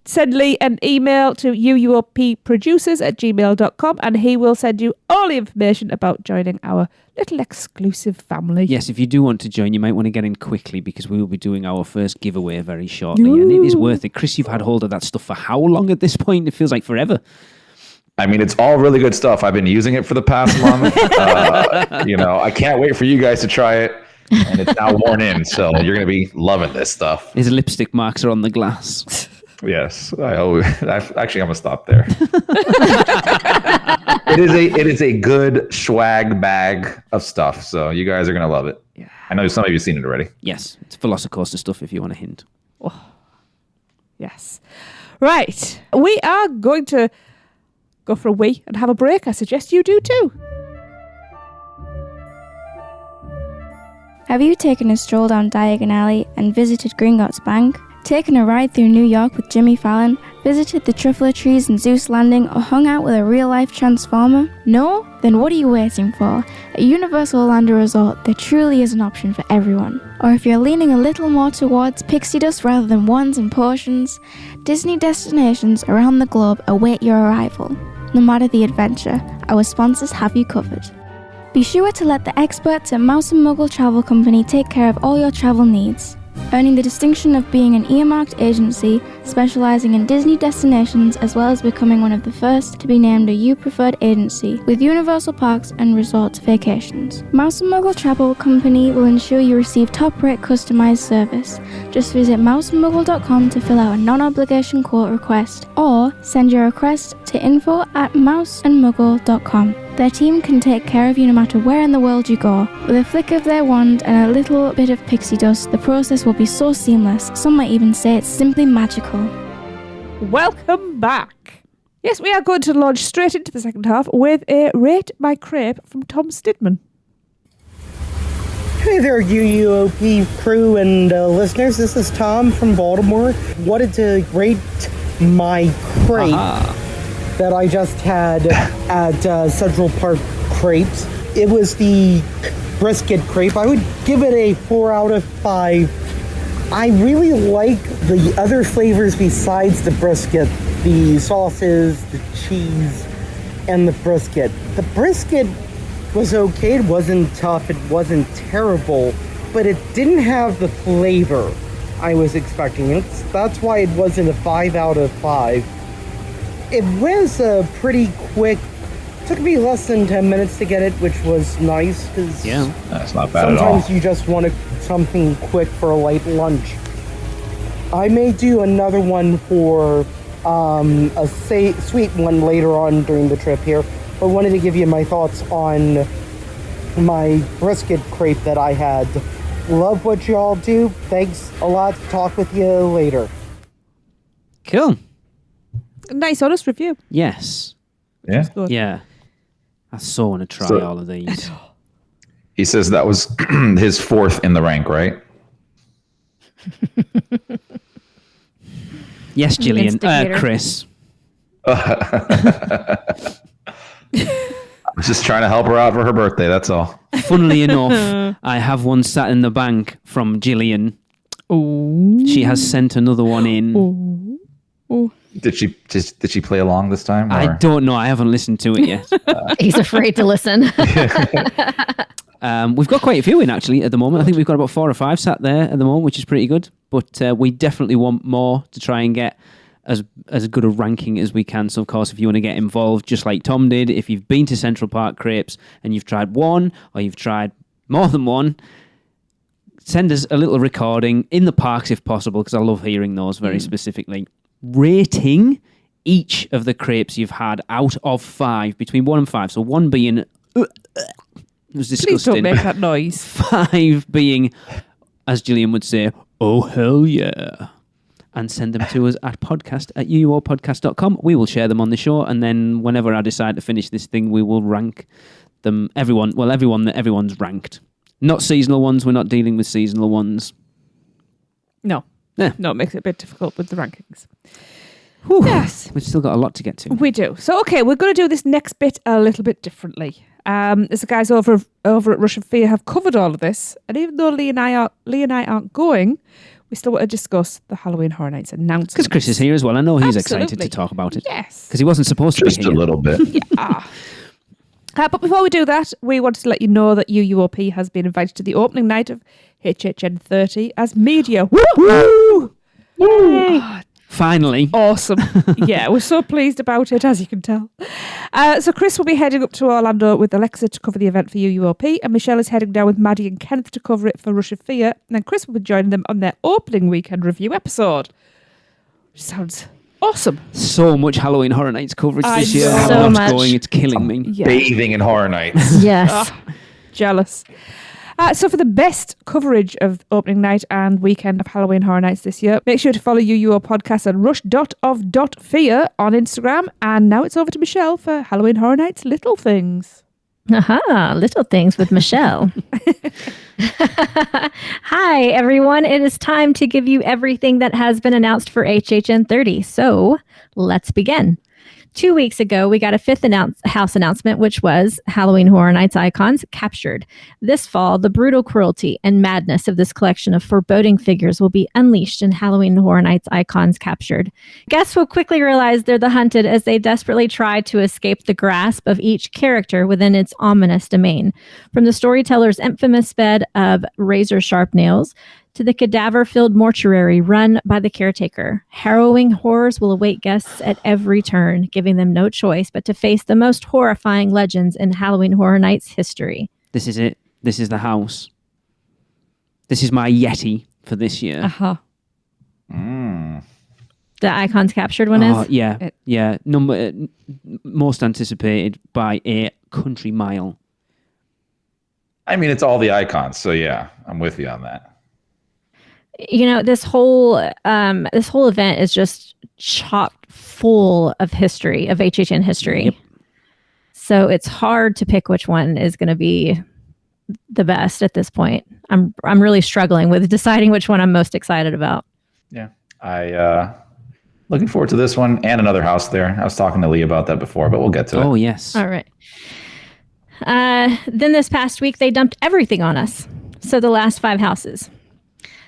Send Lee an email to uuopproducers@gmail.com and he will send you all the information about joining our little exclusive family. Yes, if you do want to join, you might want to get in quickly because we will be doing our first giveaway very shortly. And it is worth it. Chris, you've had hold of that stuff for how long at this point? It feels like forever. I mean, it's all really good stuff. I've been using it for the past month. I can't wait for you guys to try it. And it's now worn in, so you're going to be loving this stuff. His lipstick marks are on the glass. Yes, I'm going to stop there. It is a good swag bag of stuff, so you guys are going to love it. Yeah. I know some of you have seen it already. Yes, it's Velocicoaster stuff if you want a hint. Oh. Yes. Right. We are going to go for a wee and have a break. I suggest you do too. Have you taken a stroll down Diagon Alley and visited Gringotts Bank? Taken a ride through New York with Jimmy Fallon? Visited the Truffler Trees in Zeus Landing or hung out with a real-life Transformer? No? Then what are you waiting for? At Universal Orlando Resort, there truly is an option for everyone. Or if you're leaning a little more towards pixie dust rather than ones and portions, Disney destinations around the globe await your arrival. No matter the adventure, our sponsors have you covered. Be sure to let the experts at Mouse & Muggle Travel Company take care of all your travel needs. Earning the distinction of being an earmarked agency specializing in Disney destinations as well as becoming one of the first to be named a U Preferred agency with Universal Parks and Resorts Vacations. Mouse & Muggle Travel Company will ensure you receive top-rate customized service. Just visit mouseandmuggle.com to fill out a non-obligation quote request or send your request to info@mouseandmuggle.com. Their team can take care of you no matter where in the world you go. With a flick of their wand and a little bit of pixie dust, the process will be so seamless, some might even say it's simply magical. Welcome back. Yes, we are going to launch straight into the second half with a Rate My Crepe from Tom Stidman. Hey there, UUOP crew and listeners. This is Tom from Baltimore. Wanted to rate my crepe that I just had at Central Park Crepes. It was the brisket crepe. I would give it a 4 out of 5. I really like the other flavors besides the brisket, the sauces, the cheese, and the brisket. The brisket was okay. It wasn't tough. It wasn't terrible, but it didn't have the flavor I was expecting. That's why it wasn't a 5 out of 5. It was pretty quick. It took me less than 10 minutes to get it, which was nice. Yeah, that's not bad at all. Sometimes you just want something quick for a light lunch. I may do another one for a sweet one later on during the trip here, but wanted to give you my thoughts on my brisket crepe that I had Love what y'all do. Thanks a lot. Talk with you later. Cool. Nice, honest review. Yes. Yeah. Yeah. I so want to try all of these. He says that was his 4th in the rank, right? Yes, Gillian. Instigator. Chris. I was just trying to help her out for her birthday, that's all. Funnily enough, I have one sat in the bank from Gillian. Ooh. She has sent another one in. Ooh. Ooh. Did she play along this time? Or? I don't know. I haven't listened to it yet. He's afraid to listen. We've got quite a few in, actually, at the moment. I think we've got about 4 or 5 sat there at the moment, which is pretty good. But we definitely want more to try and get as good a ranking as we can. So, of course, if you want to get involved, just like Tom did, if you've been to Central Park Crepes and you've tried one or you've tried more than one, send us a little recording in the parks if possible, because I love hearing those very specifically. Rating each of the crepes you've had out of 5, between 1 and 5. So 1 being... it was disgusting. Please don't make that noise. 5 being, as Gillian would say, oh, hell yeah. And send them to us at podcast@uuopodcast.com. We will share them on the show, and then whenever I decide to finish this thing, we will rank them. Everyone's ranked. Not seasonal ones. We're not dealing with seasonal ones. No. Yeah. No, it makes it a bit difficult with the rankings. Whew. Yes. We've still got a lot to get to. We do. So, okay, we're going to do this next bit a little bit differently. As the guys over at Rush of Fear have covered all of this, and even though Lee and I aren't going, we still want to discuss the Halloween Horror Nights announcement. Because Chris is here as well. I know he's Absolutely. excited to talk about it. Yes. Because he wasn't supposed to Just be here. a little bit. Yeah. But before we do that, we wanted to let you know that UUOP has been invited to the opening night of HHN 30 as media. Woo! Yay! Finally. Awesome. Yeah, we're so pleased about it, as you can tell. So Chris will be heading up to Orlando with Alexa to cover the event for UUOP, and Michelle is heading down with Maddie and Kenneth to cover it for Rush of Fear, and then Chris will be joining them on their opening weekend review episode. Which sounds awesome. So much Halloween Horror Nights coverage this know. year. I So love much. going. It's killing me. Yeah. Bathing in Horror Nights. Yes. Jealous. So for the best coverage of opening night and weekend of Halloween Horror Nights this year, make sure to follow UUO Podcast at rush.of.fear on Instagram. And now it's over to Michelle for Halloween Horror Nights Little Things. Aha, Little Things with Michelle. Hi, everyone. It is time to give you everything that has been announced for HHN 30. So let's begin. 2 weeks ago, we got a 5th house announcement, which was Halloween Horror Nights icons captured. This fall, the brutal cruelty and madness of this collection of foreboding figures will be unleashed in Halloween Horror Nights icons captured. Guests will quickly realize they're the hunted as they desperately try to escape the grasp of each character within its ominous domain. From the storyteller's infamous bed of razor-sharp nails to the cadaver-filled mortuary run by the caretaker. Harrowing horrors will await guests at every turn, giving them no choice but to face the most horrifying legends in Halloween Horror Nights history. This is it. This is the house. This is my Yeti for this year. Uh-huh. The icons captured one is? Yeah. Yeah. Most anticipated by a country mile. I mean, it's all the icons, so yeah, I'm with you on that. You know, this whole event is just chock full of history, of HHN history. Yep. So it's hard to pick which one is going to be the best at this point. I'm really struggling with deciding which one I'm most excited about. Yeah, looking forward to this one and another house there. I was talking to Lee about that before, but we'll get to it. Oh, yes. All right. Then this past week, they dumped everything on us. So the last 5 houses.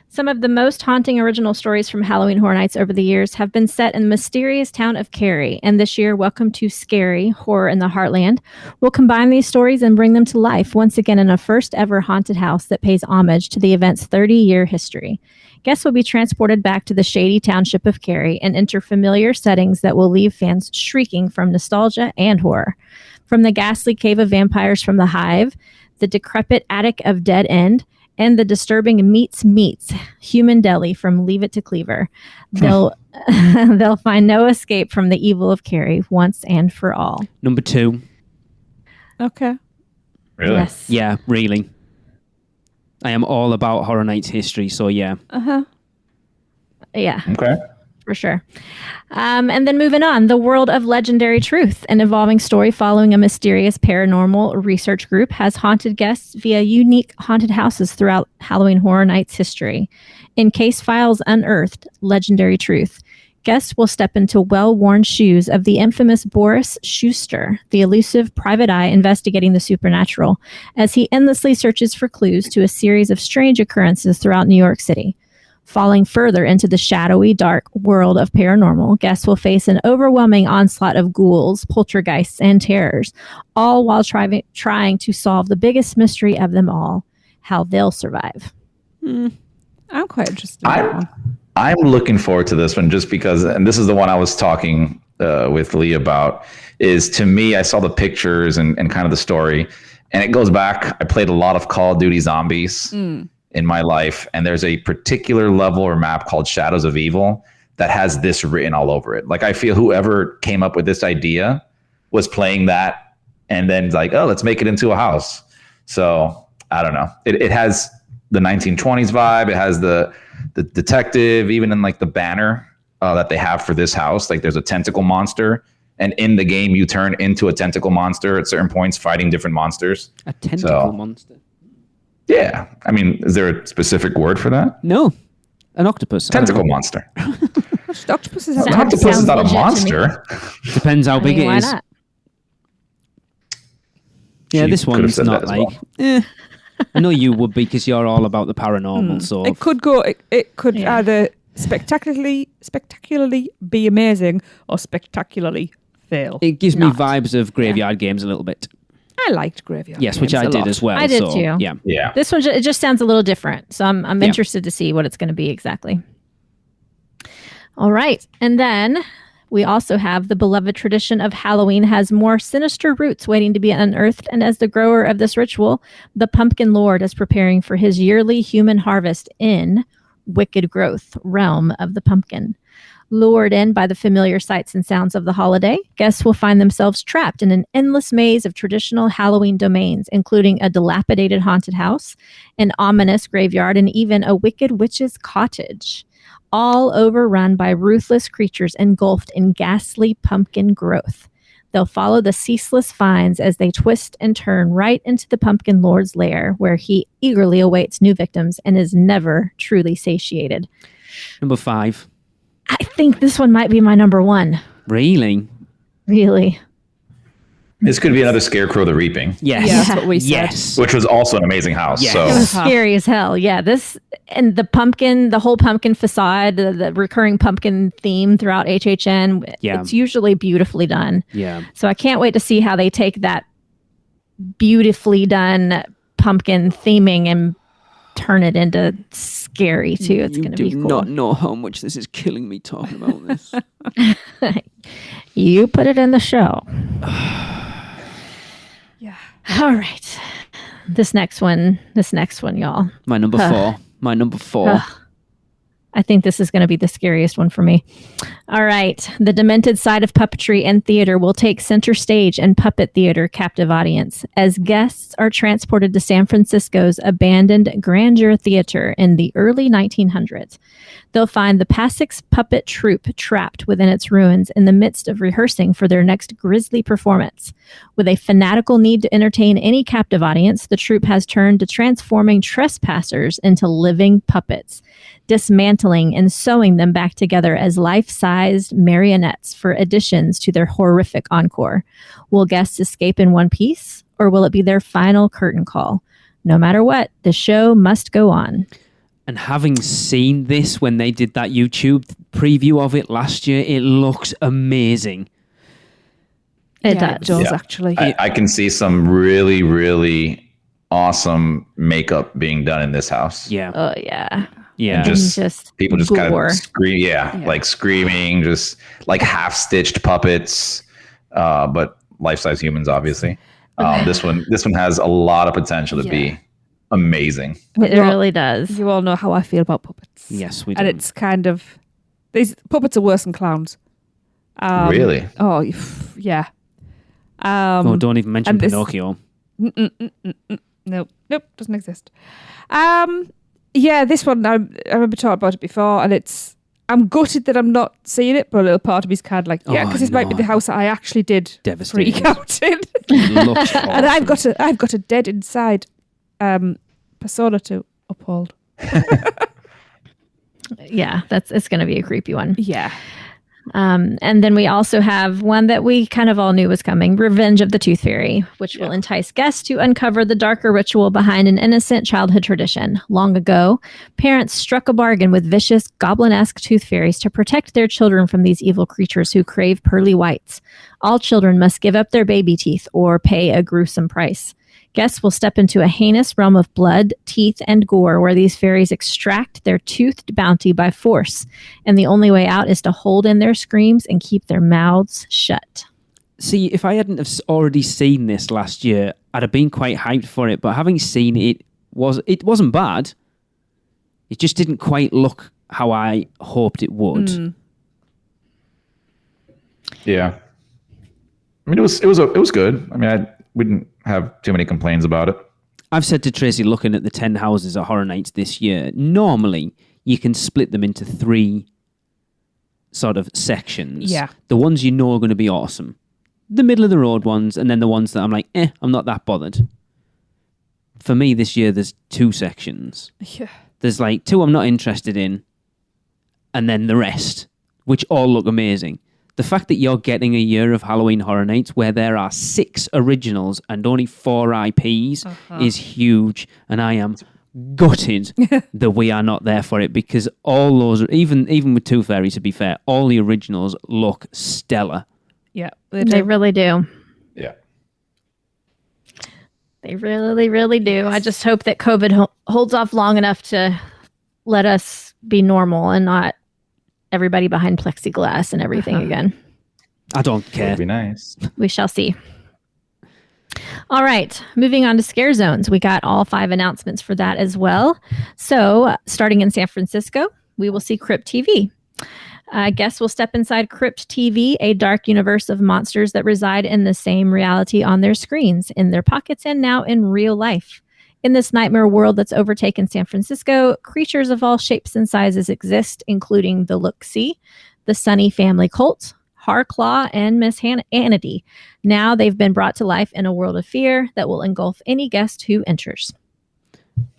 Some of the most haunting original stories from Halloween Horror Nights over the years have been set in the mysterious town of Cary. And this year, Welcome to Scary, Horror in the Heartland, will combine these stories and bring them to life once again in a first ever haunted house that pays homage to the event's 30-year history. Guests will be transported back to the shady township of Cary and enter familiar settings that will leave fans shrieking from nostalgia and horror. From the ghastly cave of vampires from The Hive, the decrepit attic of Dead End, and the disturbing Meets Human Deli from Leave It to Cleaver. They'll find no escape from the evil of Cary once and for all. Number 2. Okay. Really? Yes. Yeah, really. I am all about Horror Nights history, so yeah. Yeah. Okay. For sure. And then moving on, the world of legendary truth, an evolving story following a mysterious paranormal research group, has haunted guests via unique haunted houses throughout Halloween Horror Nights history. In Case Files Unearthed, Legendary Truth, guests will step into well-worn shoes of the infamous Boris Schuster, the elusive private eye investigating the supernatural, as he endlessly searches for clues to a series of strange occurrences throughout New York City. Falling further into the shadowy, dark world of paranormal, guests will face an overwhelming onslaught of ghouls, poltergeists, and terrors, all while trying to solve the biggest mystery of them all, how they'll survive. I'm quite interested in that one. I'm looking forward to this one just because, and this is the one I was talking with Lee about, is to me, I saw the pictures and kind of the story, and it goes back. I played a lot of Call of Duty Zombies. In my life, and there's a particular level or map called Shadows of Evil that has this written all over it. Like, I feel whoever came up with this idea was playing that and then like, oh, let's make it into a house. So I don't know. It has the 1920s vibe. It has the detective, even in like the banner that they have for this house. Like, there's a tentacle monster, and in the game you turn into a tentacle monster at certain points, fighting different monsters. A tentacle monster. Yeah. I mean, is there a specific word for that? No. An octopus. Tentacle monster. Octopus is An octopus is not a monster. Depends how big it is. Not? Yeah, She this could have one's said not that as like... I know you would be because you're all about the paranormal, so... It could go... It could either spectacularly be amazing or spectacularly fail. It gives me vibes of Graveyard Games a little bit. I liked Graveyard Yes, which Games I a did lot. as well. I did so, too. Yeah. This one, it just sounds a little different. So I'm interested to see what it's going to be exactly. All right. And then we also have the beloved tradition of Halloween has more sinister roots waiting to be unearthed. And as the grower of this ritual, the Pumpkin Lord is preparing for his yearly human harvest in Wicked Growth, realm of the pumpkin. Lured in by the familiar sights and sounds of the holiday, guests will find themselves trapped in an endless maze of traditional Halloween domains, including a dilapidated haunted house, an ominous graveyard, and even a wicked witch's cottage, all overrun by ruthless creatures engulfed in ghastly pumpkin growth. They'll follow the ceaseless finds as they twist and turn right into the Pumpkin Lord's lair, where he eagerly awaits new victims and is never truly satiated. Number 5. I think this one might be my number 1. Really? Really? This could be another Scarecrow the Reaping. Yes. Yeah, that's what we said. Yes. Which was also an amazing house. Yes. So It was scary as hell. Yeah, this and the whole pumpkin facade, the recurring pumpkin theme throughout HHN, it's usually beautifully done. Yeah. So I can't wait to see how they take that beautifully done pumpkin theming and turn it into scary too. It's going to be cool. You do not know how much this is killing me talking about this. You put it in the show. Yeah. All right. This next one, y'all. My number 4. My number 4. I think this is going to be the scariest one for me. All right. The demented side of puppetry and theater will take center stage in Puppet Theater Captive Audience as guests are transported to San Francisco's abandoned Grandeur Theater in the early 1900s. They'll find the Passix puppet troupe trapped within its ruins in the midst of rehearsing for their next grisly performance. With a fanatical need to entertain any captive audience, the troupe has turned to transforming trespassers into living puppets, dismantling and sewing them back together as life-sized marionettes for additions to their horrific encore. Will guests escape in one piece, or will it be their final curtain call? No matter what, the show must go on. And having seen this when they did that YouTube preview of it last year, it looks amazing. It does. Actually. I can see some really, really awesome makeup being done in this house. Yeah. Oh, yeah. Yeah. And just people just kind gore. of scream. Yeah, like screaming, just like half-stitched puppets, but life-size humans, obviously. This one has a lot of potential to be amazing. It really does. You all know how I feel about puppets. Yes, we do. And it's kind of... These puppets are worse than clowns. Really? Oh, yeah. Don't even mention Pinocchio. Nope, doesn't exist. Yeah, this one, I remember talking about it before, and I'm gutted that I'm not seeing it, but a little part of me's kind of like, because this might be the house that I actually did freak out in. Awesome. And I've got a dead inside persona to uphold. Yeah, it's going to be a creepy one. Yeah. And then we also have one that we kind of all knew was coming, Revenge of the Tooth Fairy, which will entice guests to uncover the darker ritual behind an innocent childhood tradition. Long ago, parents struck a bargain with vicious, goblin-esque tooth fairies to protect their children from these evil creatures who crave pearly whites. All children must give up their baby teeth or pay a gruesome price. Guests will step into a heinous realm of blood, teeth, and gore where these fairies extract their toothed bounty by force, and the only way out is to hold in their screams and keep their mouths shut. See, if I hadn't have already seen this last year, I'd have been quite hyped for it, but having seen it, it wasn't bad. It just didn't quite look how I hoped it would. Yeah. I mean, it was good. I mean, we didn't have too many complaints about it. I've said to Tracy, looking at the 10 houses at Horror Nights this year, normally you can split them into 3 sort of sections. Yeah. The ones you know are going to be awesome. The middle of the road ones, and then the ones that I'm like, I'm not that bothered. For me this year, there's 2 sections. Yeah. There's like 2 I'm not interested in, and then the rest, which all look amazing. The fact that you're getting a year of Halloween Horror Nights where there are 6 originals and only 4 IPs is huge, and I am gutted that we are not there for it, because all those, even with Tooth Fairy, to be fair, all the originals look stellar. Yeah, they really do. Yeah. They really, really do. I just hope that COVID holds off long enough to let us be normal and not everybody behind plexiglass and everything again. I don't care. That'd be nice. We shall see. All right, moving on to scare zones. We got all 5 announcements for that as well. So starting in San Francisco, we will see Crypt TV. Guests will step inside Crypt TV, a dark universe of monsters that reside in the same reality on their screens, in their pockets, and now in real life. In this nightmare world that's overtaken San Francisco, creatures of all shapes and sizes exist, including the LIBSYN, the Sunny Family Cult, Harclaw, and Miss Hannity. Now they've been brought to life in a world of fear that will engulf any guest who enters.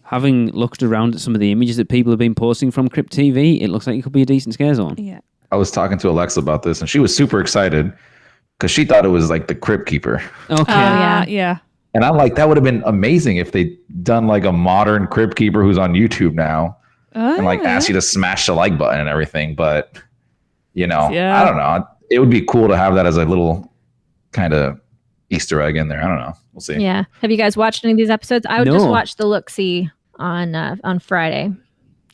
Having looked around at some of the images that people have been posting from Crypt TV, it looks like it could be a decent scare zone. Yeah. I was talking to Alexa about this, and she was super excited because she thought it was like the Crypt Keeper. Okay. Yeah. And I'm like, that would have been amazing if they done like a modern Crypt Keeper who's on YouTube now and like ask you to smash the like button and everything. But, I don't know. It would be cool to have that as a little kind of Easter egg in there. I don't know. We'll see. Yeah. Have you guys watched any of these episodes? I would just watch the look-see on Friday.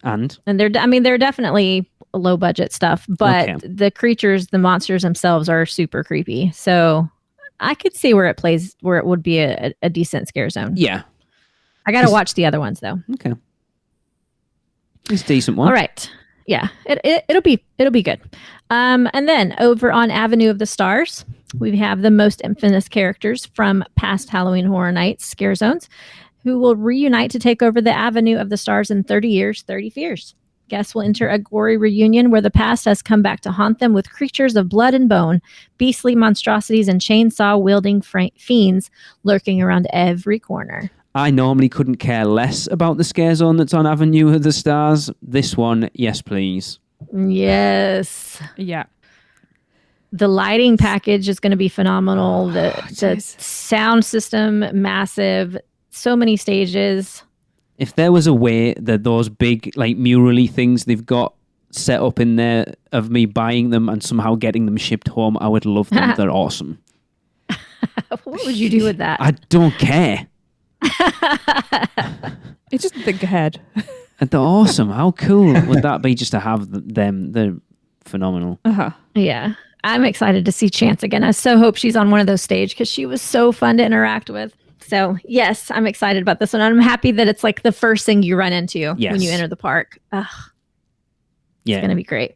And they're definitely low budget stuff, but the creatures, the monsters themselves are super creepy. So I could see where it would be a decent scare zone. Yeah. I got to watch the other ones though. Okay. It's a decent one. All right. Yeah. It'll be good. And then over on Avenue of the Stars, we have the most infamous characters from past Halloween Horror Nights scare zones who will reunite to take over the Avenue of the Stars in 30 years, 30 fears. Guests will enter a gory reunion where the past has come back to haunt them with creatures of blood and bone, beastly monstrosities, and chainsaw-wielding fiends lurking around every corner. I normally couldn't care less about the scare zone that's on Avenue of the Stars. This one, yes, please. Yes. Yeah. The lighting package is going to be phenomenal. The sound system, massive. So many stages. If there was a way that those big, like, mural-y things they've got set up in there of me buying them and somehow getting them shipped home, I would love them. They're awesome. What would you do with that? I don't care. You just think ahead. And they're awesome. How cool would that be just to have them? They're phenomenal. Yeah. I'm excited to see Chance again. I so hope she's on one of those stages because she was so fun to interact with. So, yes, I'm excited about this one. I'm happy that it's like the first thing you run into when you enter the park. It's going to be great.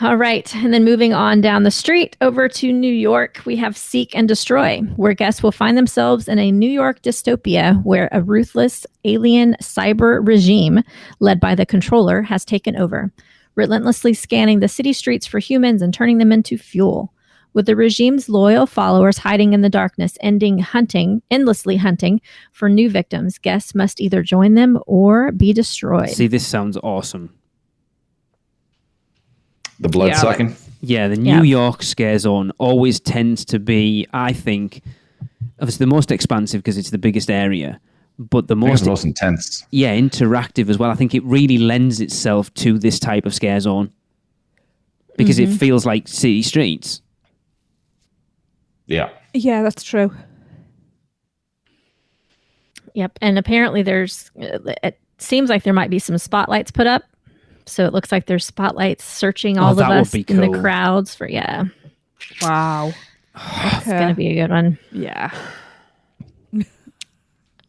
All right. And then moving on down the street over to New York, we have Seek and Destroy, where guests will find themselves in a New York dystopia where a ruthless alien cyber regime led by the controller has taken over, relentlessly scanning the city streets for humans and turning them into fuel. With the regime's loyal followers hiding in the darkness, endlessly hunting for new victims, guests must either join them or be destroyed. See, this sounds awesome. The blood sucking? The New York scare zone always tends to be, I think, obviously the most expansive because it's the biggest area, but the most intense. Yeah, interactive as well. I think it really lends itself to this type of scare zone because it feels like city streets. Yeah. Yeah, that's true. Yep. And apparently it seems like there might be some spotlights put up. So it looks like there's spotlights searching all of us in the crowds for, Wow. It's going to be a good one. Yeah.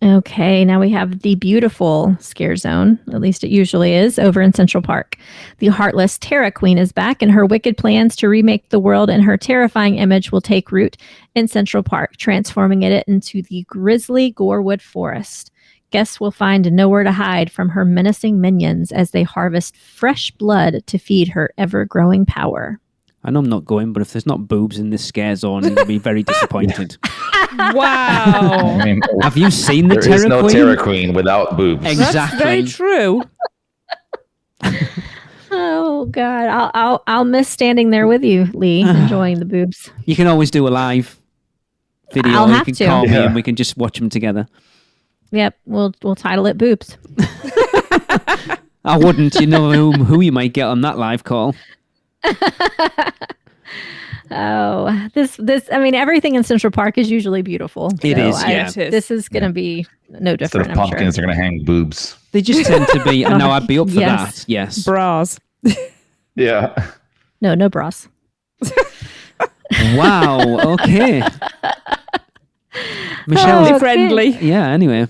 Okay, now we have the beautiful scare zone, at least it usually is, over in Central Park. The heartless Terra Queen is back, and her wicked plans to remake the world and her terrifying image will take root in Central Park, transforming it into the grisly Gorewood Forest. Guests will find nowhere to hide from her menacing minions as they harvest fresh blood to feed her ever-growing power. I know I'm not going, but if there's not boobs in this scare zone, I'll be very disappointed. Wow. I mean, have you seen the Terra Queen? There is no Terra Queen without boobs. Exactly. That's very true. Oh God, I'll miss standing there with you, Lee, enjoying the boobs. You can always do a live video. I'll you have can to. call me and we can just watch them together. Yep, we'll title it boobs. I wouldn't. You know who you might get on that live call. Oh, this. I mean, everything in Central Park is usually beautiful. It is, yeah. This is going to be no different. Instead of pumpkins, they're going to hang boobs. They just tend to be. And now I'd be up for that. Yes, bras. Yeah. No bras. Wow. Okay. Michelle, friendly. Yeah. Anyway.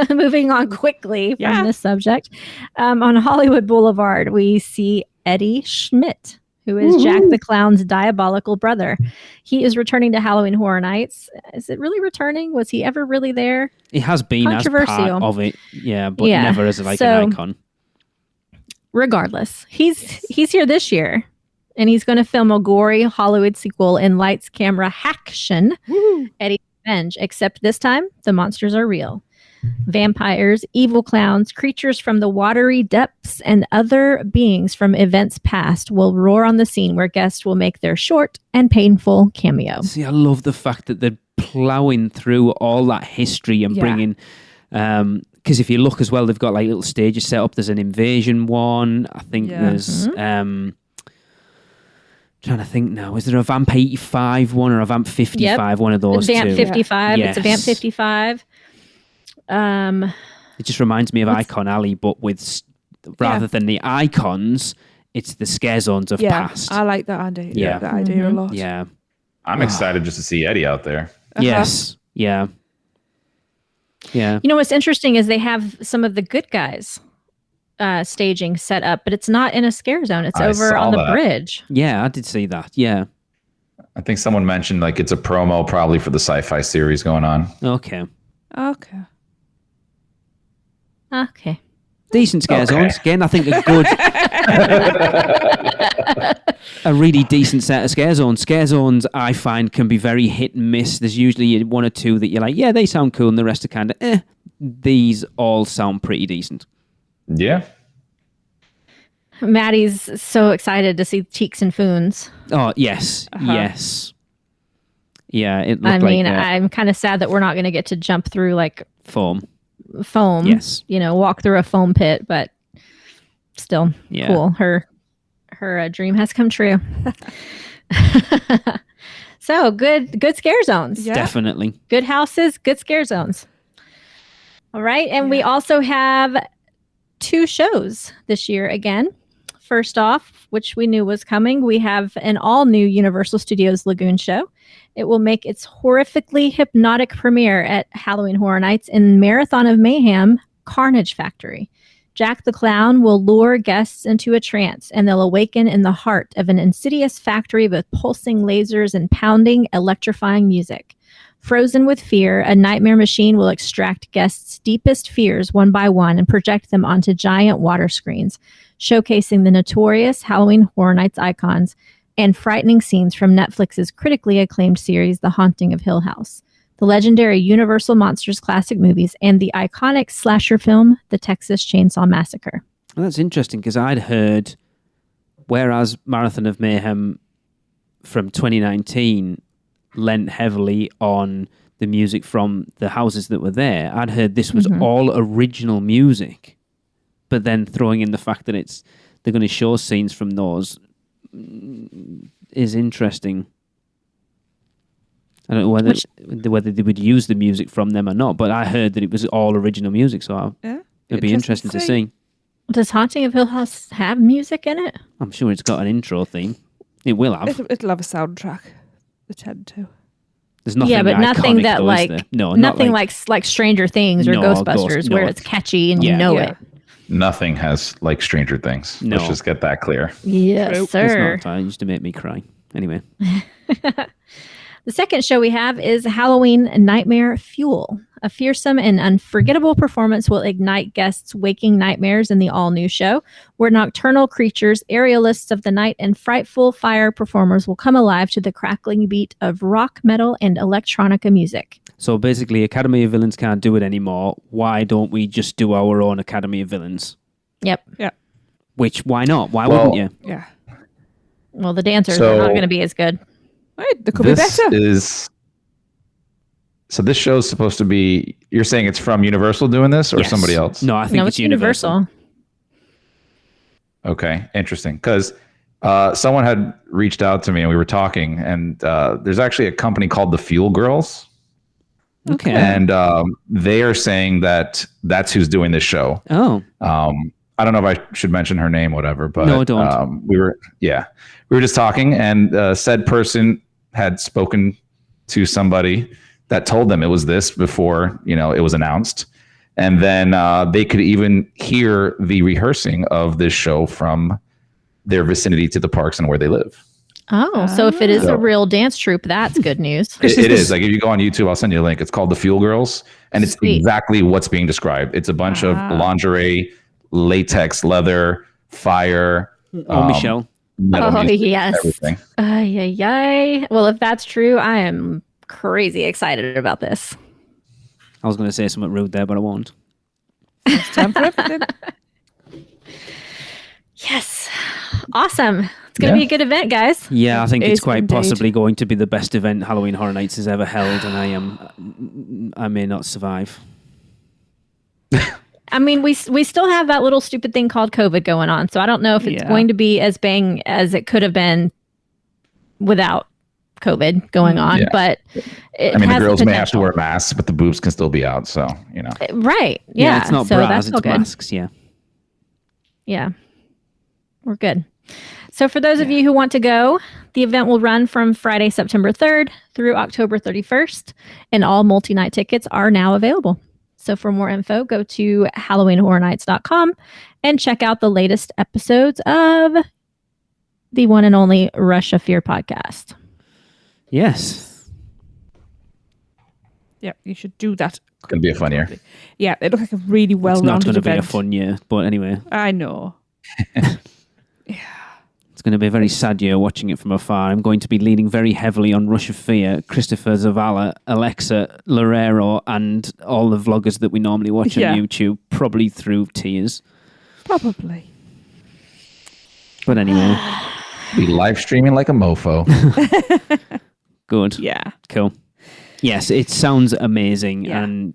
Moving on quickly from this subject. On Hollywood Boulevard, we see Eddie Schmidt, who is Jack the Clown's diabolical brother. He is returning to Halloween Horror Nights. Is it really returning? Was he ever really there? It has been as part of it, but never as an icon. Regardless, he's here this year, and he's going to film a gory Hollywood sequel in Lights, Camera, Haction, Eddie's Revenge, except this time the monsters are real. Vampires, evil clowns, creatures from the watery depths, and other beings from events past will roar on the scene where guests will make their short and painful cameo. See, I love the fact that they're plowing through all that history and bringing... because if you look as well, they've got like little stages set up. There's an invasion one. I think there's... trying to think now. Is there a Vamp 85 one or a Vamp 55? One of those Vamp two. 55. Yes. It's a Vamp 55. It just reminds me of Icon Alley, but with rather than the icons, it's the scare zones of past. I like that idea. That idea a lot. Yeah, I'm excited just to see Eddie out there. Yes. Yeah. Yeah. You know what's interesting is they have some of the good guys staging set up, but it's not in a scare zone. It's over on the bridge. Yeah, I did see that. Yeah. I think someone mentioned like it's a promo probably for the sci-fi series going on. Okay. Decent scare zones. Again, I think a good, a really decent set of scare zones. Scare zones, I find, can be very hit and miss. There's usually one or two that you're like, yeah, they sound cool, and the rest are kind of, These all sound pretty decent. Yeah. Maddie's so excited to see Cheeks and Foons. Oh, yes. Yes. Yeah, it looked I'm kind of sad that we're not going to get to jump through like foam. Yes. Walk through a foam pit, but still cool. Her dream has come true. So good scare zones. Yeah. Definitely. Good houses, good scare zones. All right. And we also have 2 shows this year again. First off, which we knew was coming, we have an all-new Universal Studios Lagoon show. It will make its horrifically hypnotic premiere at Halloween Horror Nights in Marathon of Mayhem, Carnage Factory. Jack the Clown will lure guests into a trance, and they'll awaken in the heart of an insidious factory with pulsing lasers and pounding, electrifying music. Frozen with fear, a nightmare machine will extract guests' deepest fears one by one and project them onto giant water screens, showcasing the notorious Halloween Horror Nights icons and frightening scenes from Netflix's critically acclaimed series, The Haunting of Hill House, the legendary Universal Monsters classic movies, and the iconic slasher film, The Texas Chainsaw Massacre. Well, that's interesting because I'd heard, whereas Marathon of Mayhem from 2019 lent heavily on the music from the houses that were there, I'd heard this was all original music, but then throwing in the fact that they're going to show scenes from those is interesting. I don't know whether they would use the music from them or not, but I heard that it was all original music, so it'd be interesting to see. Does Haunting of Hill House have music in it? I'm sure it's got an intro theme. It will have. It'll have a soundtrack. They tend to. There's nothing but nothing iconic, that though, like is there? No, nothing like Stranger Things or Ghostbusters, where it's catchy and you know it. Nothing has like Stranger Things. No. Let's just get that clear. Yes, sir. It's not. It used to make me cry. Anyway. The second show we have is Halloween Nightmare Fuel. A fearsome and unforgettable performance will ignite guests' waking nightmares in the all-new show, where nocturnal creatures, aerialists of the night, and frightful fire performers will come alive to the crackling beat of rock, metal, and electronica music. So basically, Academy of Villains can't do it anymore. Why don't we just do our own Academy of Villains? Yep. Yeah. Why not? Why wouldn't you? Yeah. Well, the dancers are not going to be as good. Right, they could be better. So this show's supposed to be, you're saying it's from Universal doing this or somebody else? No, I think it's Universal. Okay, interesting. Because someone had reached out to me and we were talking, and there's actually a company called the Fuel Girls. Okay. And they are saying that that's who's doing this show. Oh. I don't know if I should mention her name, whatever, but no, don't. We were just talking, and said person had spoken to somebody that told them it was this before, it was announced. And then they could even hear the rehearsing of this show from their vicinity to the parks and where they live. Oh, so if it is a real dance troupe, that's good news. It is. Like if you go on YouTube, I'll send you a link. It's called The Fuel Girls, and it's exactly what's being described. It's a bunch of lingerie, latex, leather, fire. Michelle. Music, yes. Everything. Well, if that's true, I am crazy excited about this. I was going to say something rude there, but I won't. It's time for everything. Yes. Awesome. It's going to be a good event, guys. Yeah, I think it's quite possibly going to be the best event Halloween Horror Nights has ever held, and I may not survive. I mean, we still have that little stupid thing called COVID going on, so I don't know if it's going to be as bang as it could have been without COVID going on. But the girls may have to wear masks, but the boobs can still be out. So right? Yeah, it's not so bras, it's masks. Yeah, we're good. So for those of you who want to go, the event will run from Friday, September 3rd through October 31st, and all multi-night tickets are now available. So for more info, go to HalloweenHorrorNights.com and check out the latest episodes of the one and only Rush of Fear podcast. Yes. Yeah, you should do that. It's going to be a fun year. Yeah, it looks like a really well-rounded event. It's not going to be a fun year, but anyway. I know. It's going to be a very sad year watching it from afar. I'm going to be leaning very heavily on Rush of Fear, Christopher Zavala, Alexa Lorero, and all the vloggers that we normally watch on YouTube, probably through tears. Probably. But anyway. Be live streaming like a mofo. Good. Yeah. Cool. Yes, it sounds amazing. Yeah. And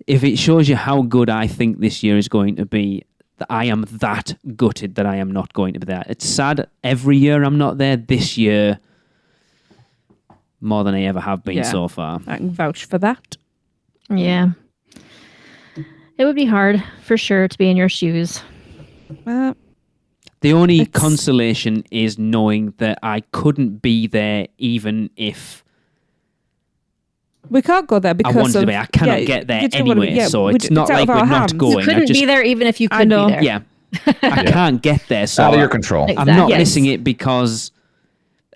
if it shows you how good I think this year is going to be, that I am that gutted that I am not going to be there. It's sad every year I'm not there. This year, more than I ever have been so far. I can vouch for that. Yeah. It would be hard, for sure, to be in your shoes. The only consolation is knowing that I couldn't be there even if We can't go there because I wanted to be. I cannot get there anyway, so it's not like we're not going. You couldn't be there even if you could be there. Yeah. I can't get there, so out of your control. I'm not missing it because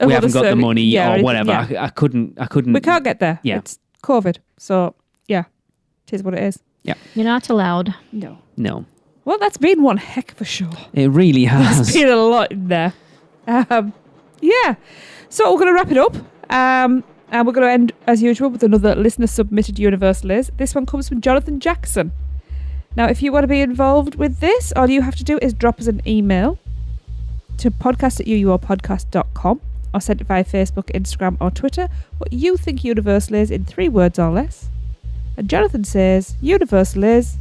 we haven't got the money or whatever. Yeah. I couldn't. We can't get there. Yeah. It's COVID. So, yeah, it is what it is. Yeah. You're not allowed. No. Well, that's been one heck of a show. It really has. There's been a lot in there. Yeah. So we're going to wrap it up. And we're going to end, as usual, with another listener-submitted Universal Is. This one comes from Jonathan Jackson. Now, if you want to be involved with this, all you have to do is drop us an email to podcast@uuopodcast.com or send it via Facebook, Instagram or Twitter what you think Universal is in 3 words or less. And Jonathan says, Universal is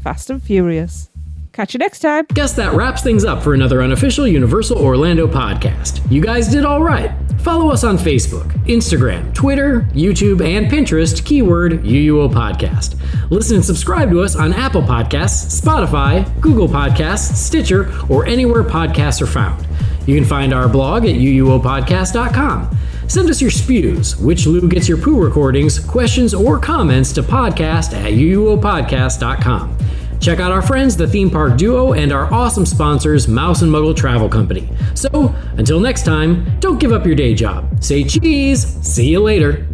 Fast and Furious. Catch you next time. Guess that wraps things up for another unofficial Universal Orlando podcast. You guys did all right. Follow us on Facebook, Instagram, Twitter, YouTube, and Pinterest, keyword UUO Podcast. Listen and subscribe to us on Apple Podcasts, Spotify, Google Podcasts, Stitcher, or anywhere podcasts are found. You can find our blog at UUOpodcast.com. Send us your spews, which Lou gets your poo recordings, questions, or comments to podcast@UUOpodcast.com. Check out our friends, the Theme Park Duo, and our awesome sponsors, Mouse and Muggle Travel Company. So, until next time, don't give up your day job. Say cheese. See you later.